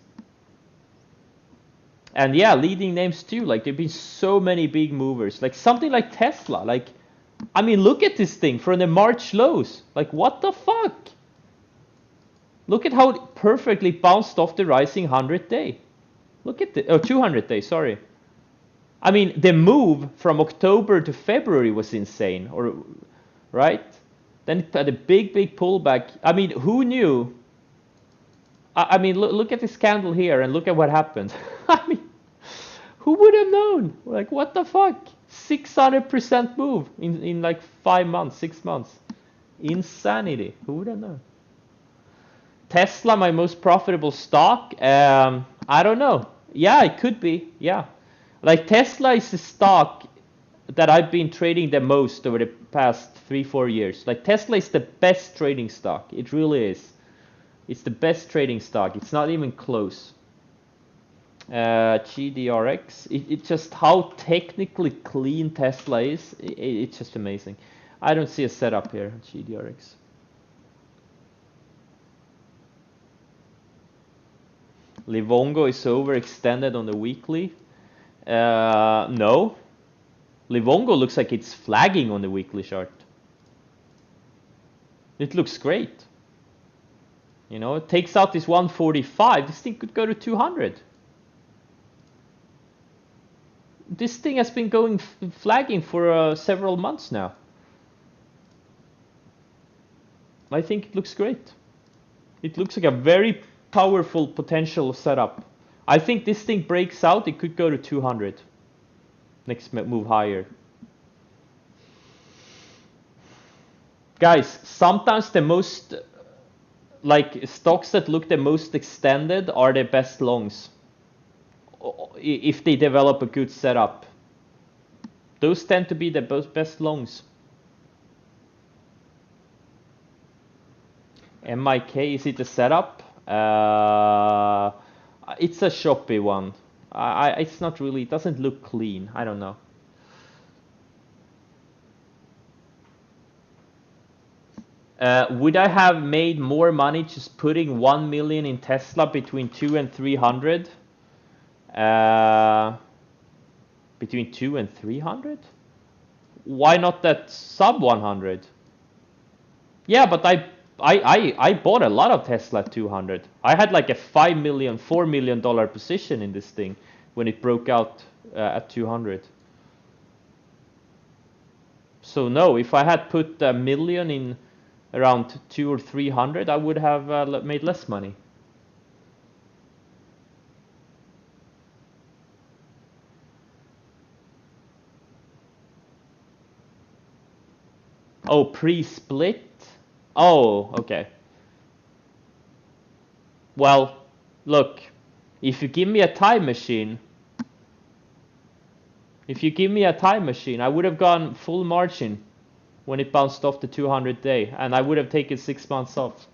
And yeah, leading names too. Like, there've been so many big movers. Like something like Tesla. Like, I mean, look at this thing from the March lows. Like, what the fuck? Look at how it perfectly bounced off the rising 100-day. Look at the 200-day. Sorry. I mean, the move from October to February was insane. Or right? Then it had a big pullback. I mean, who knew? I mean, look at this candle here and look at what happened. I mean, who would have known? Like, what the fuck? 600% move in like 5 months, 6 months. Insanity. Who would have known? Tesla, my most profitable stock? I don't know. Yeah, it could be. Yeah. Like, Tesla is a stock that I've been trading the most over the past 3-4 years. Like, Tesla is the best trading stock. It really is. It's the best trading stock. It's not even close. GDRX. It's just how technically clean Tesla is. It's just amazing. I don't see a setup here. GDRX. Livongo is overextended on the weekly. No. Livongo looks like it's flagging on the weekly chart. It looks great. You know, it takes out this 145. This thing could go to 200. This thing has been going flagging for several months now. I think it looks great. It looks like a very powerful potential setup. I think this thing breaks out, it could go to 200. Next move higher. Guys, sometimes the most, like, stocks that look the most extended are the best longs. If they develop a good setup. Those tend to be the best longs. MIK, is it a setup? It's a choppy one. It's not really, it doesn't look clean. I don't know. Would I have made more money just putting 1 million in Tesla between 2 and 300? Between 2 and 300? Why not that sub 100? Yeah, but I bought a lot of Tesla at 200. I had like a $4 million position in this thing when it broke out at 200. So no, if I had put a million in around 2 or 300, I would have made less money. Oh, pre-split? Oh, okay. Well, look, if you give me a time machine, I would have gone full margin when it bounced off the 200 day, and I would have taken 6 months off.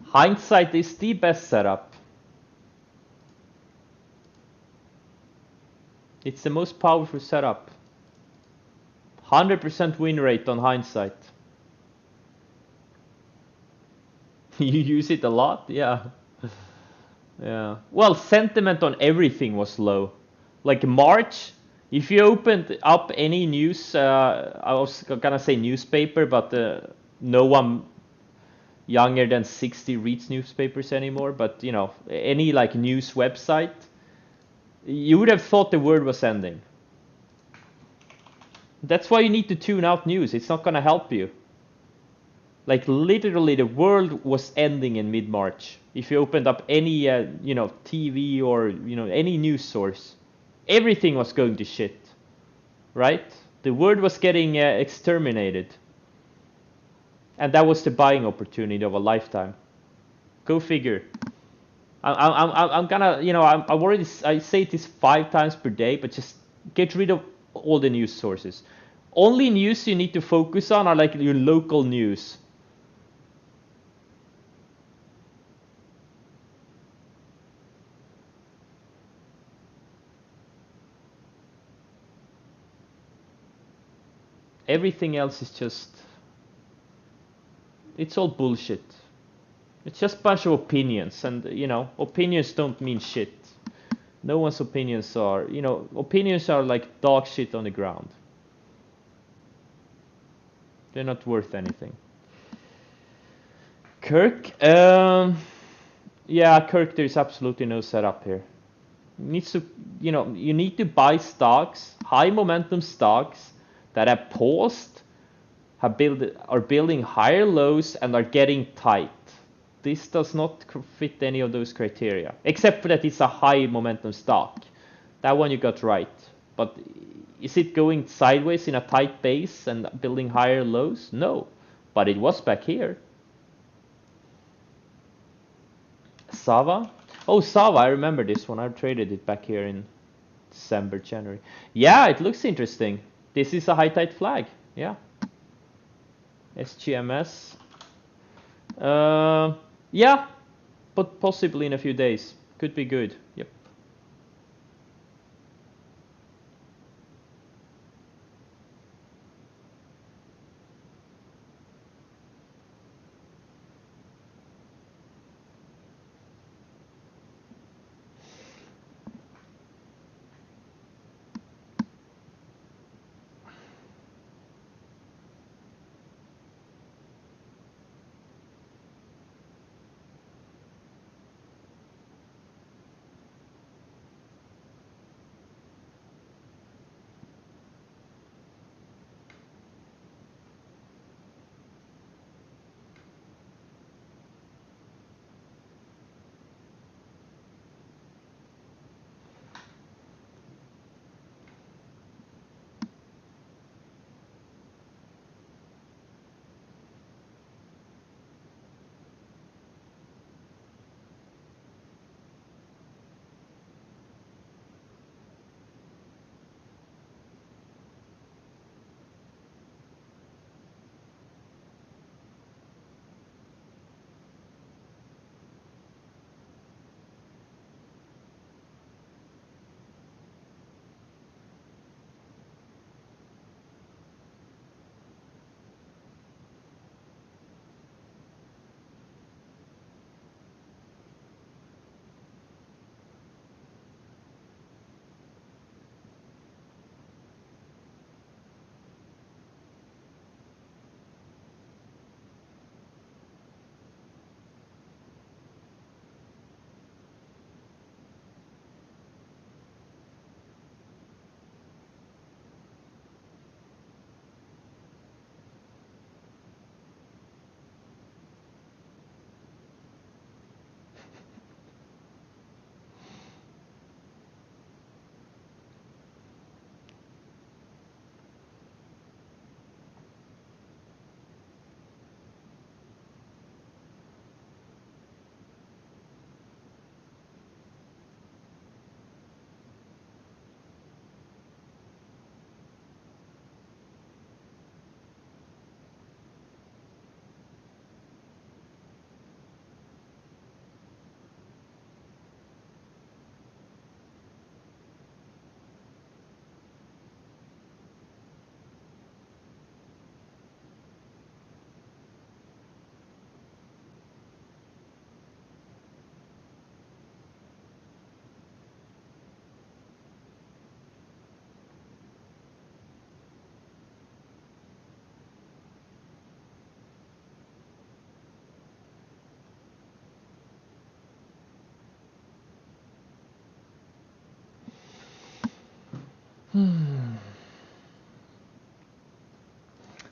Hindsight is the best setup. It's the most powerful setup. 100% win rate on hindsight. You use it a lot? Yeah. Yeah. Well, sentiment on everything was low. Like March, if you opened up any news, I was gonna say newspaper, but no one younger than 60 reads newspapers anymore. But you know, any like news website, you would have thought the world was ending. That's why you need to tune out news. It's not gonna help you. Like literally the world was ending in mid-March. If you opened up any you know, TV or you know, any news source, everything was going to shit, right? The world was getting exterminated, and that was the buying opportunity of a lifetime. Go figure. I'm gonna, you know, I say this 5 times per day, but just get rid of all the news sources. Only news you need to focus on are like your local news. Everything else is just, it's all bullshit. It's just a bunch of opinions, and you know, opinions don't mean shit. No one's opinions are, opinions are like dog shit on the ground. They're not worth anything. Kirk, yeah, Kirk, there's absolutely no setup here. Needs to, you need to buy stocks, high momentum stocks that have paused, are building higher lows and are getting tight. This does not fit any of those criteria, except for that it's a high momentum stock. That one you got right. But is it going sideways in a tight base and building higher lows? No, but it was back here. Sava? Oh, Sava, I remember this one. I traded it back here in December, January. Yeah, it looks interesting. This is a high tide flag. Yeah. SGMS. Yeah, but possibly in a few days. Could be good. Yep.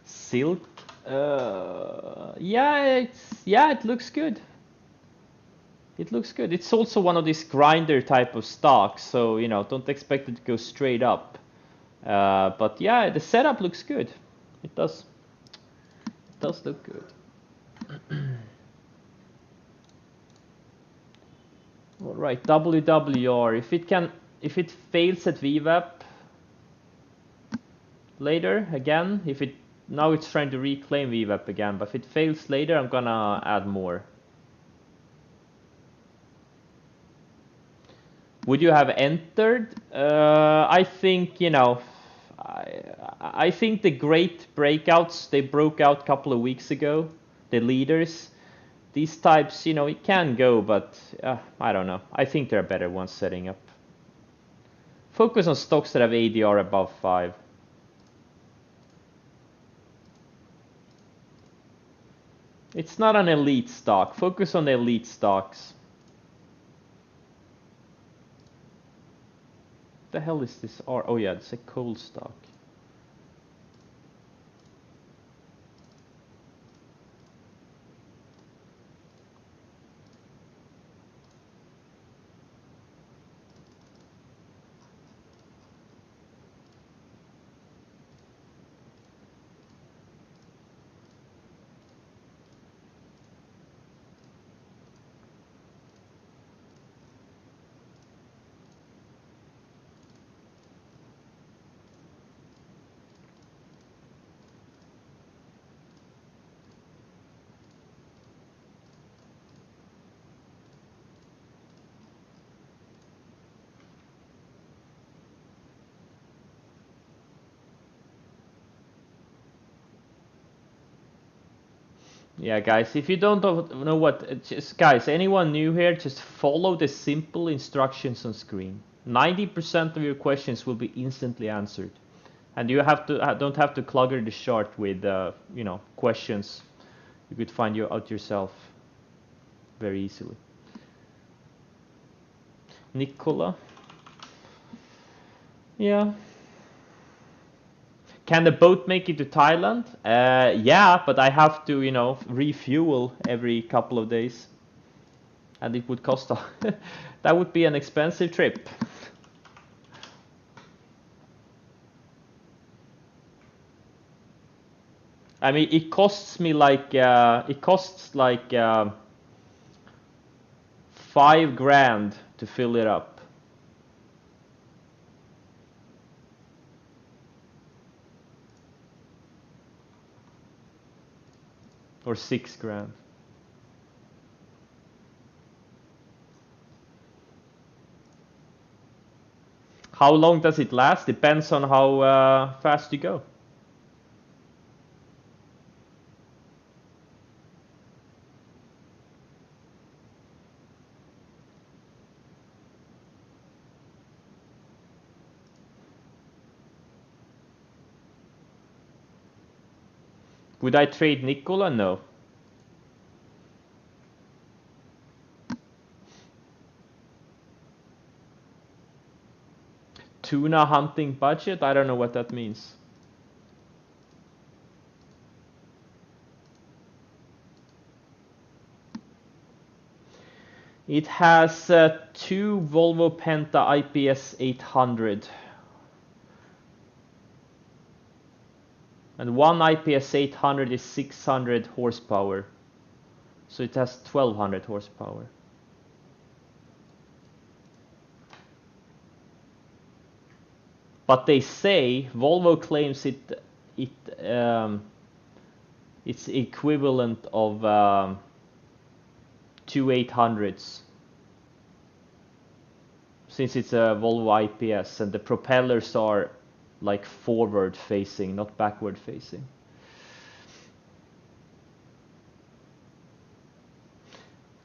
Silk. Yeah, it looks good. It looks good. It's also one of these grinder type of stocks, so don't expect it to go straight up. But yeah, the setup looks good. It does. It does look good. All right, WWR. If it fails at VWAP later again, now it's trying to reclaim VWAP again, but if it fails later, I'm gonna add more. Would you have entered? I think, I think the great breakouts, they broke out a couple of weeks ago, the leaders. These types, it can go, but I don't know. I think there are better ones setting up. Focus on stocks that have ADR above 5. It's not an elite stock. Focus on the elite stocks. What the hell is this? Oh yeah, it's a coal stock. Yeah, guys, if you don't know what, just guys, anyone new here, just follow the simple instructions on screen. 90% of your questions will be instantly answered, and you have to don't have to clutter the chart with you know, questions. You could find you out yourself very easily. Nicola. Yeah. Can the boat make it to Thailand? Yeah, but I have to, you know, refuel every couple of days. And it would cost that would be an expensive trip. I mean, it costs me like $5,000 to fill it up. Or $6,000. How long does it last? Depends on how fast you go. Would I trade Nicola? No. Tuna hunting budget? I don't know what that means. It has 2 Volvo Penta IPS 800 and one IPS 800 is 600 horsepower, so it has 1200 horsepower. But they say Volvo claims it's equivalent of 2 800s, since it's a Volvo IPS and the propellers are like forward facing, not backward facing.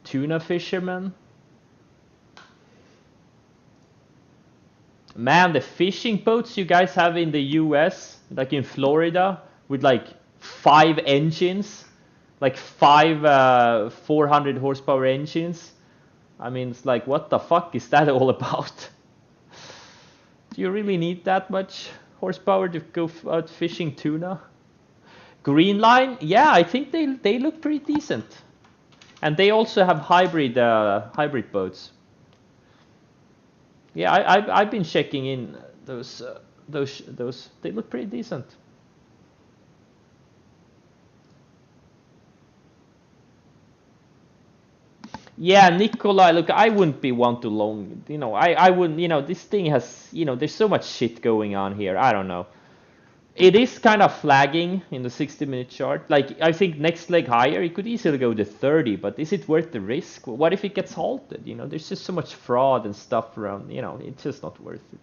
Tuna fisherman. Man, the fishing boats you guys have in the US, like in Florida, with like 5 engines, like 5 400 horsepower engines. I mean, it's like, what the fuck is that all about? Do you really need that much horsepower to go out fishing tuna? Green Line, yeah, I think they look pretty decent, and they also have hybrid boats. Yeah, I've been checking in those. They look pretty decent. Yeah, Nikolai, look, I wouldn't be one to long, you know, I wouldn't, you know, this thing has, you know, there's so much shit going on here. I don't know. It is kind of flagging in the 60-minute chart. Like, I think next leg higher, it could easily go to 30, but is it worth the risk? What if it gets halted? You know, there's just so much fraud and stuff around, you know, it's just not worth it.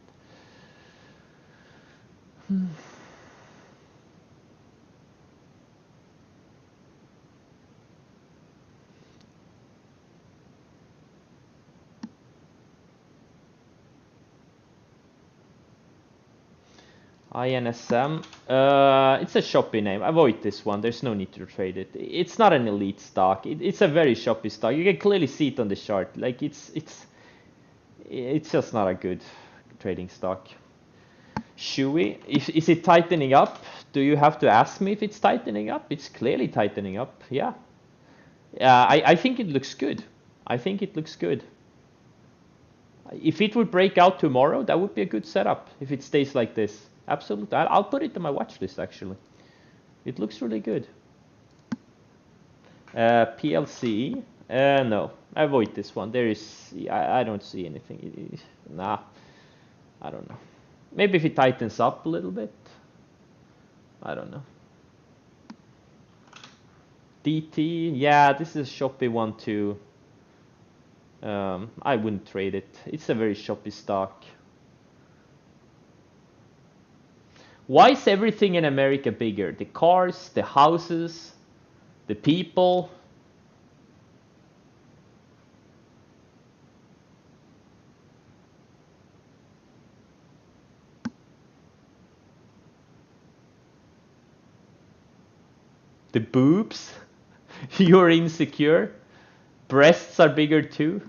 INSM. It's a shoppy name. Avoid this one. There's no need to trade it. It's not an elite stock. It's a very shoppy stock. You can clearly see it on the chart. Like it's just not a good trading stock. Shui, is it tightening up? Do you have to ask me if it's tightening up? It's clearly tightening up. Yeah. I think it looks good. I think it looks good. If it would break out tomorrow, that would be a good setup if it stays like this. Absolutely. I'll put it on my watch list, actually. It looks really good. PLC. No. Avoid this one. There is... I don't see anything. Nah. I don't know. Maybe if it tightens up a little bit. I don't know. DT. Yeah, this is a shoppy one too. I wouldn't trade it. It's a very shoppy stock. Why is everything in America bigger? The cars, the houses, the people. The boobs. You're insecure. Breasts are bigger too.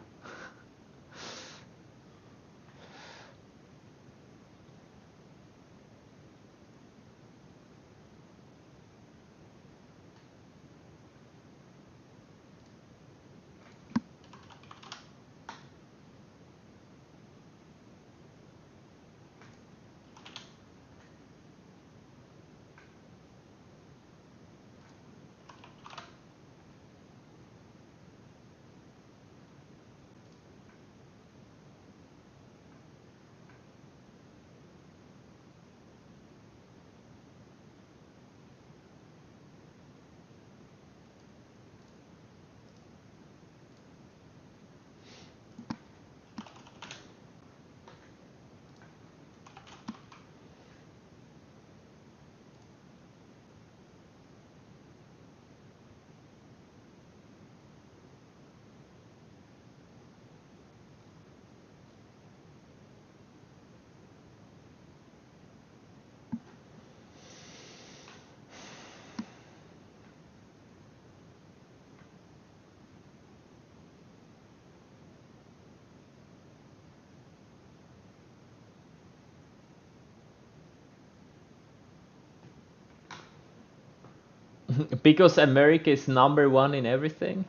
Because America is #1 in everything.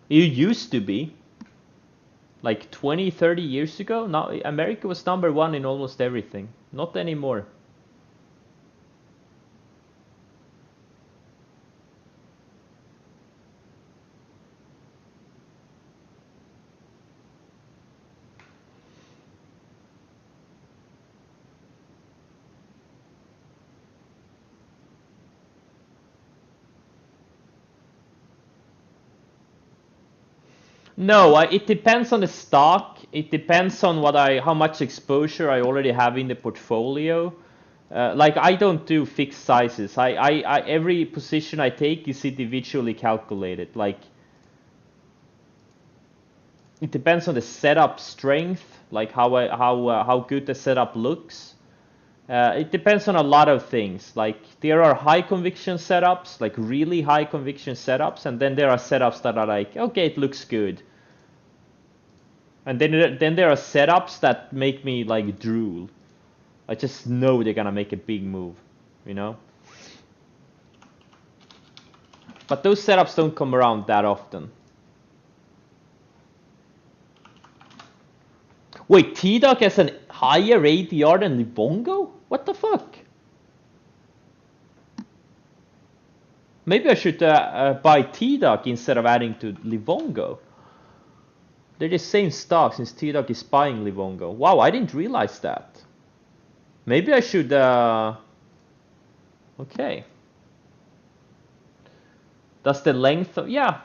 You used to be. Like 20, 30 years ago, now America was #1 in almost everything. Not anymore. No, it depends on the stock. It depends on how much exposure I already have in the portfolio. Like I don't do fixed sizes. Every position I take is individually calculated. Like it depends on the setup strength, like how good the setup looks. It depends on a lot of things. Like there are high conviction setups, like really high conviction setups, and then there are setups that are like, okay, it looks good. And then there are setups that make me like drool. I just know they're gonna make a big move, you know? But those setups don't come around that often. Wait, T-Dog has a higher ADR than Livongo? What the fuck? Maybe I should buy T-Dog instead of adding to Livongo. They're the same stock since T-Dog is buying Livongo. Wow, I didn't realize that. Maybe I should... Okay. Does the length of... Yeah.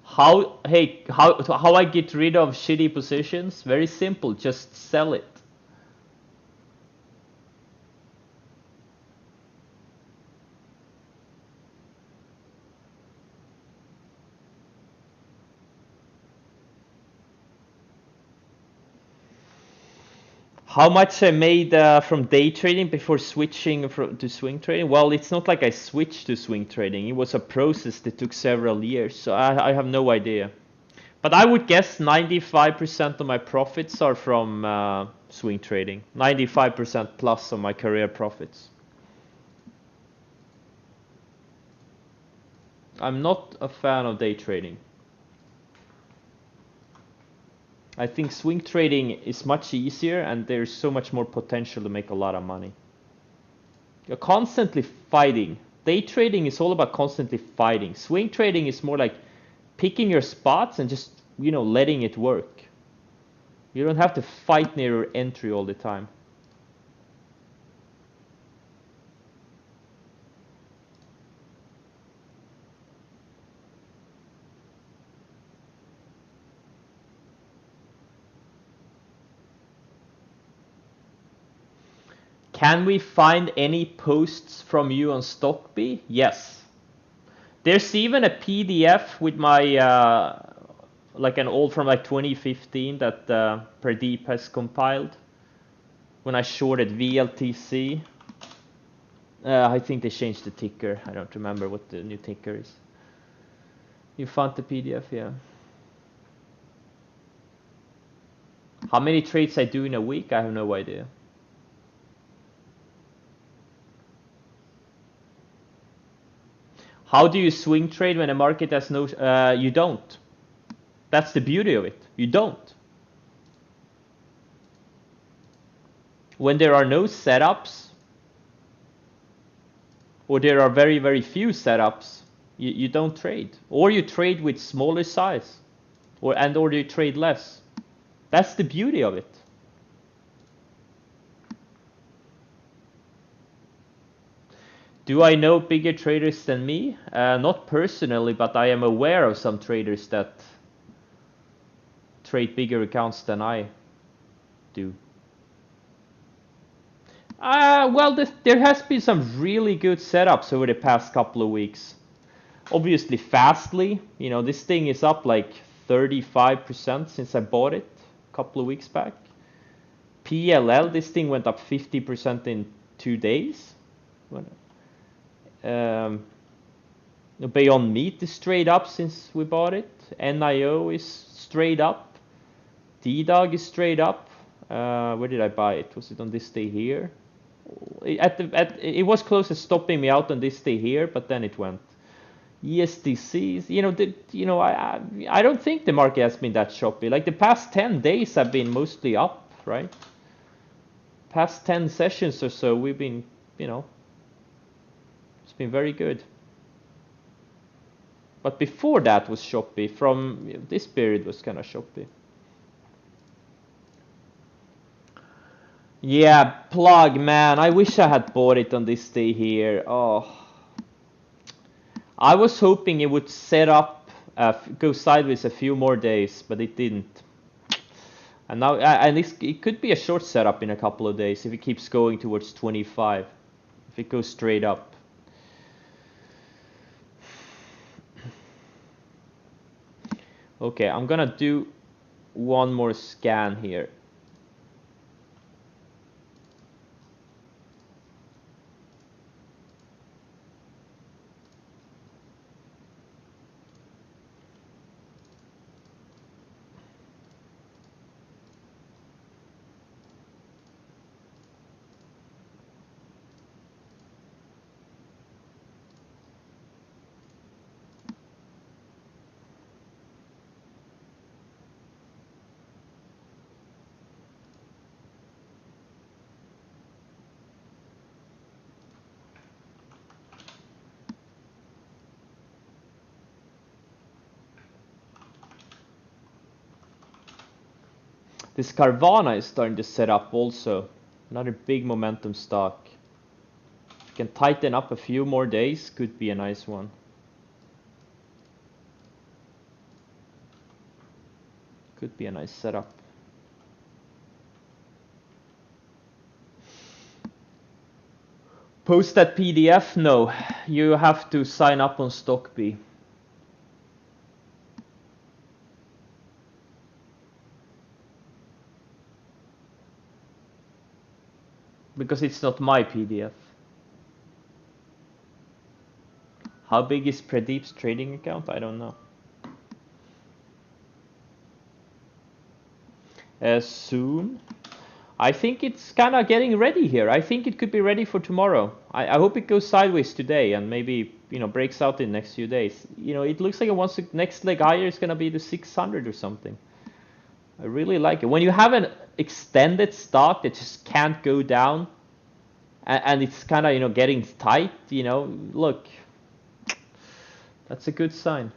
How I get rid of shitty positions? Very simple, just sell it. How much I made from day trading before switching to swing trading? Well, it's not like I switched to swing trading. It was a process that took several years, so I have no idea. But I would guess 95% of my profits are from swing trading. 95% plus of my career profits. I'm not a fan of day trading. I think swing trading is much easier and there's so much more potential to make a lot of money. You're constantly fighting. Day trading is all about constantly fighting. Swing trading is more like picking your spots and just, letting it work. You don't have to fight near your entry all the time. Can we find any posts from you on Stockbee? Yes. There's even a PDF with my like an old from like 2015 that Pradeep has compiled when I shorted VLTC. I think they changed the ticker. I don't remember what the new ticker is. You found the PDF, yeah. How many trades I do in a week? I have no idea. How do you swing trade when a market has no... you don't. That's the beauty of it. You don't. When there are no setups, or there are very, very few setups, you don't trade. Or you trade with smaller size, or you trade less. That's the beauty of it. Do I know bigger traders than me? Not personally, but I am aware of some traders that trade bigger accounts than I do. Well, there has been some really good setups over the past couple of weeks. Obviously, Fastly, this thing is up like 35% since I bought it a couple of weeks back. PLL, this thing went up 50% in 2 days. Beyond Meat is straight up since we bought it. NIO is straight up. D-Dog is straight up. Where did I buy it? Was it on this day here? It was close to stopping me out on this day here, but then it went. ESDCs, I don't think the market has been that choppy. Like the past 10 days have been mostly up, right? Past 10 sessions or so, we've been, it's been very good. But before that was choppy. From this period was kind of choppy. Yeah, plug, man. I wish I had bought it on this day here. Oh, I was hoping it would set up, go sideways a few more days, but it didn't. And now, it could be a short setup in a couple of days if it keeps going towards 25. If it goes straight up. Okay, I'm gonna do one more scan here. This Carvana is starting to set up also. Another big momentum stock. If you can tighten up a few more days, could be a nice one. Could be a nice setup. Post that PDF? No, you have to sign up on Stockbee. because it's not my PDF. How big is Pradeep's trading account? I don't know. Soon. I think it's kind of getting ready here. I think it could be ready for tomorrow. I hope it goes sideways today and maybe, you know, breaks out in the next few days. You know, it looks like it wants to, next leg higher is going to be the 600 or something. I really like it. When you have an extended stock that just can't go down and it's kind of, you know, getting tight, you know, look, that's a good sign.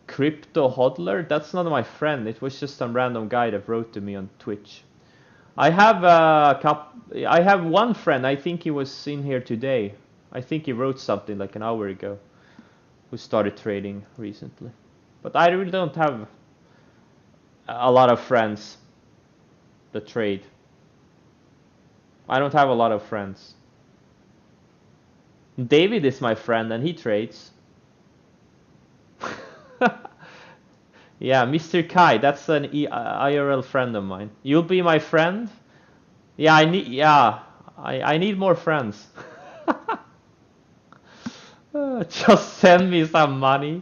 Crypto hodler? That's not my friend. It was just some random guy that wrote to me on Twitch. I have I have one friend. I think he was in here today. I think he wrote something like an hour ago, who started trading recently. But I really don't have a lot of friends that trade. I don't have a lot of friends. David is my friend and he trades. Yeah, Mr. Kai, that's an IRL friend of mine. You'll be my friend? Yeah, I need more friends. Just send me some money.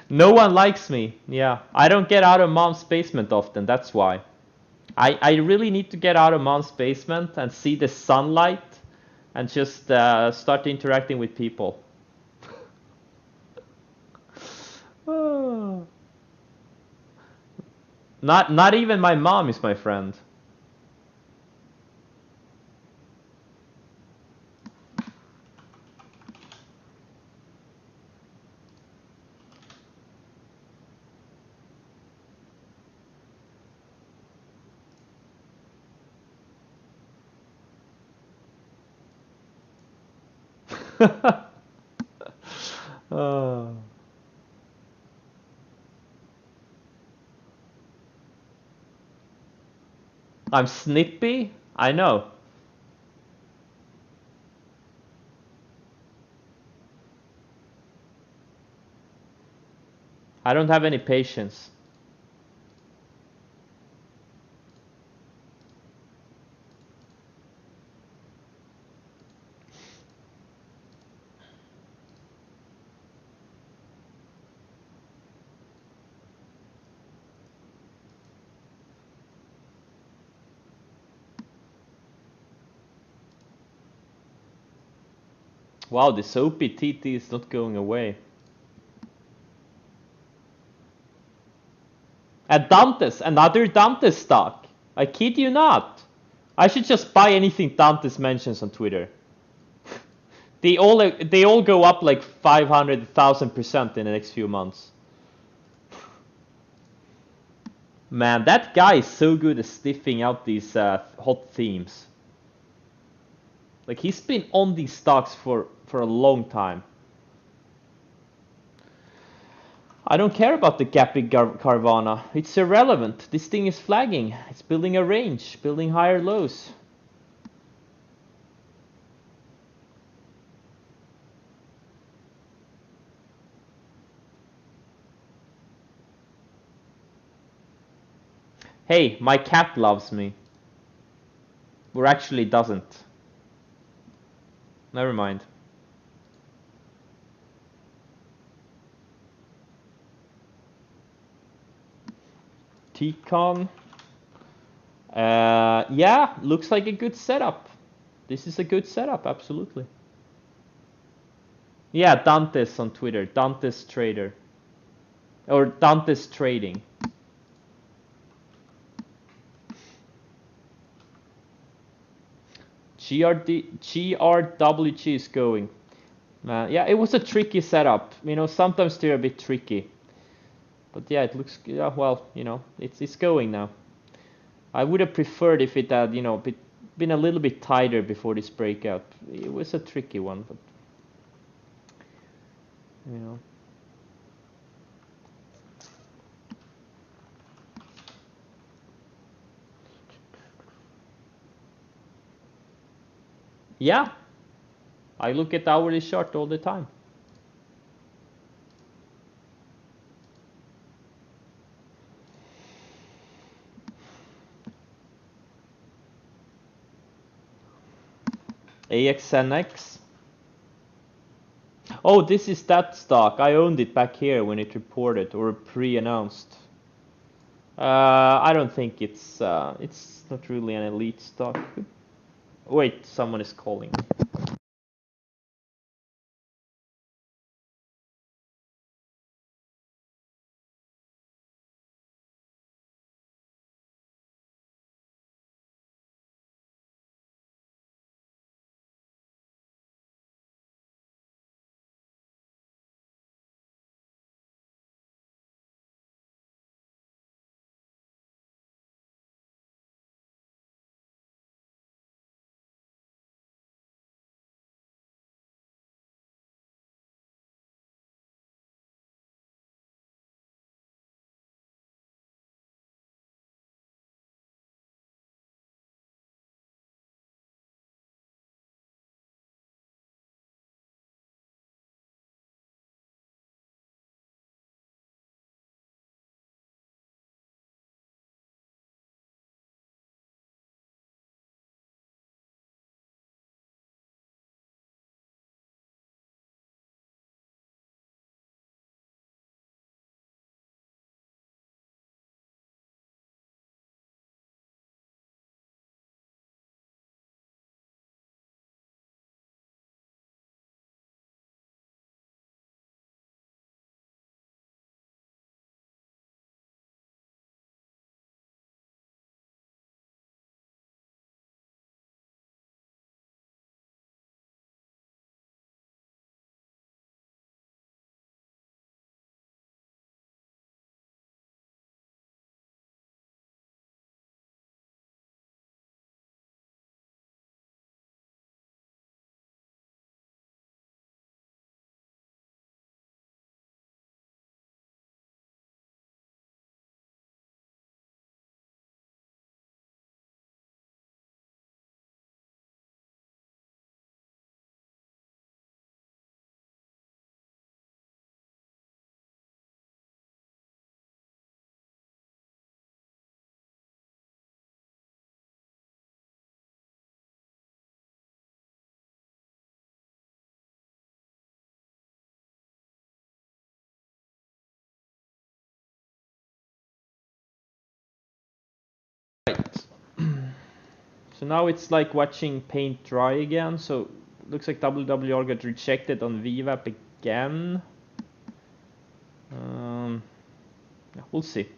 No one likes me. Yeah, I don't get out of mom's basement often, that's why. I really need to get out of mom's basement and see the sunlight and just start interacting with people. Not even my mom is my friend. Oh. I'm snippy? I know. I don't have any patience. Wow, this OPTT is not going away. At Dantes, another Dantes stock. I kid you not. I should just buy anything Dantes mentions on Twitter. They all go up like 500,000% in the next few months. Man, that guy is so good at sniffing out these hot themes. Like, he's been on these stocks for a long time. I don't care about the gapping Carvana. It's irrelevant. This thing is flagging. It's building a range, building higher lows. Hey, my cat loves me. Or actually doesn't. Never mind. T-Con. Yeah, looks like a good setup. This is a good setup, absolutely. Yeah, Dantes on Twitter. Dantes Trader. Or Dantes Trading. GRWG is going. Yeah, it was a tricky setup. You know, sometimes they're a bit tricky. But yeah, it looks, yeah, well, you know, it's going now. I would have preferred if it had, you know, been a little bit tighter before this breakout. It was a tricky one, but you know. Yeah, I look at hourly chart all the time. AXNX. Oh, this is that stock. I owned it back here when it reported or pre-announced. I don't think it's not really an elite stock. Wait, someone is calling me. Right. So now it's like watching paint dry again. So looks like WWR got rejected on VWAP again. Yeah, we'll see.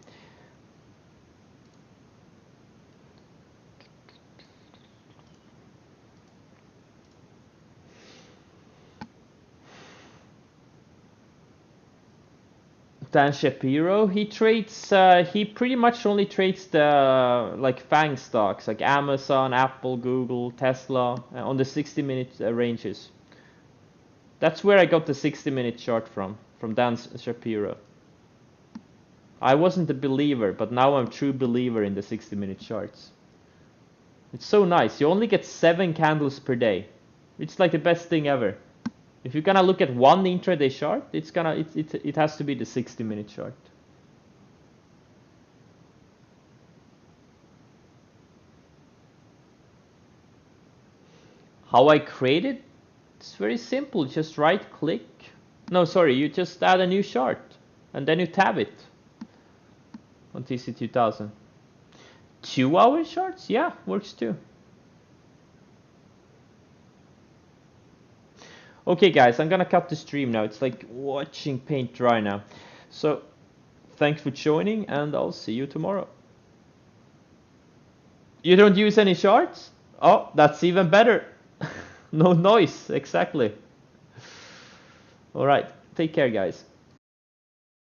Dan Shapiro, he trades. He pretty much only trades the like FANG stocks, like Amazon, Apple, Google, Tesla, on the 60-minute ranges. That's where I got the 60-minute chart from Dan Shapiro. I wasn't a believer, but now I'm a true believer in the 60-minute charts. It's so nice. You only get 7 candles per day. It's like the best thing ever. If you're gonna look at one intraday chart, it has to be the 60-minute chart. How I create it? It's very simple. Just right click. No, sorry, you just add a new chart and then you tab it on TC2000. 2-hour charts? Yeah, works too. Okay guys, I'm gonna cut the stream now. It's like watching paint dry now. So thanks for joining and I'll see you tomorrow. You don't use any charts? Oh, that's even better. No noise, exactly. Alright, take care guys.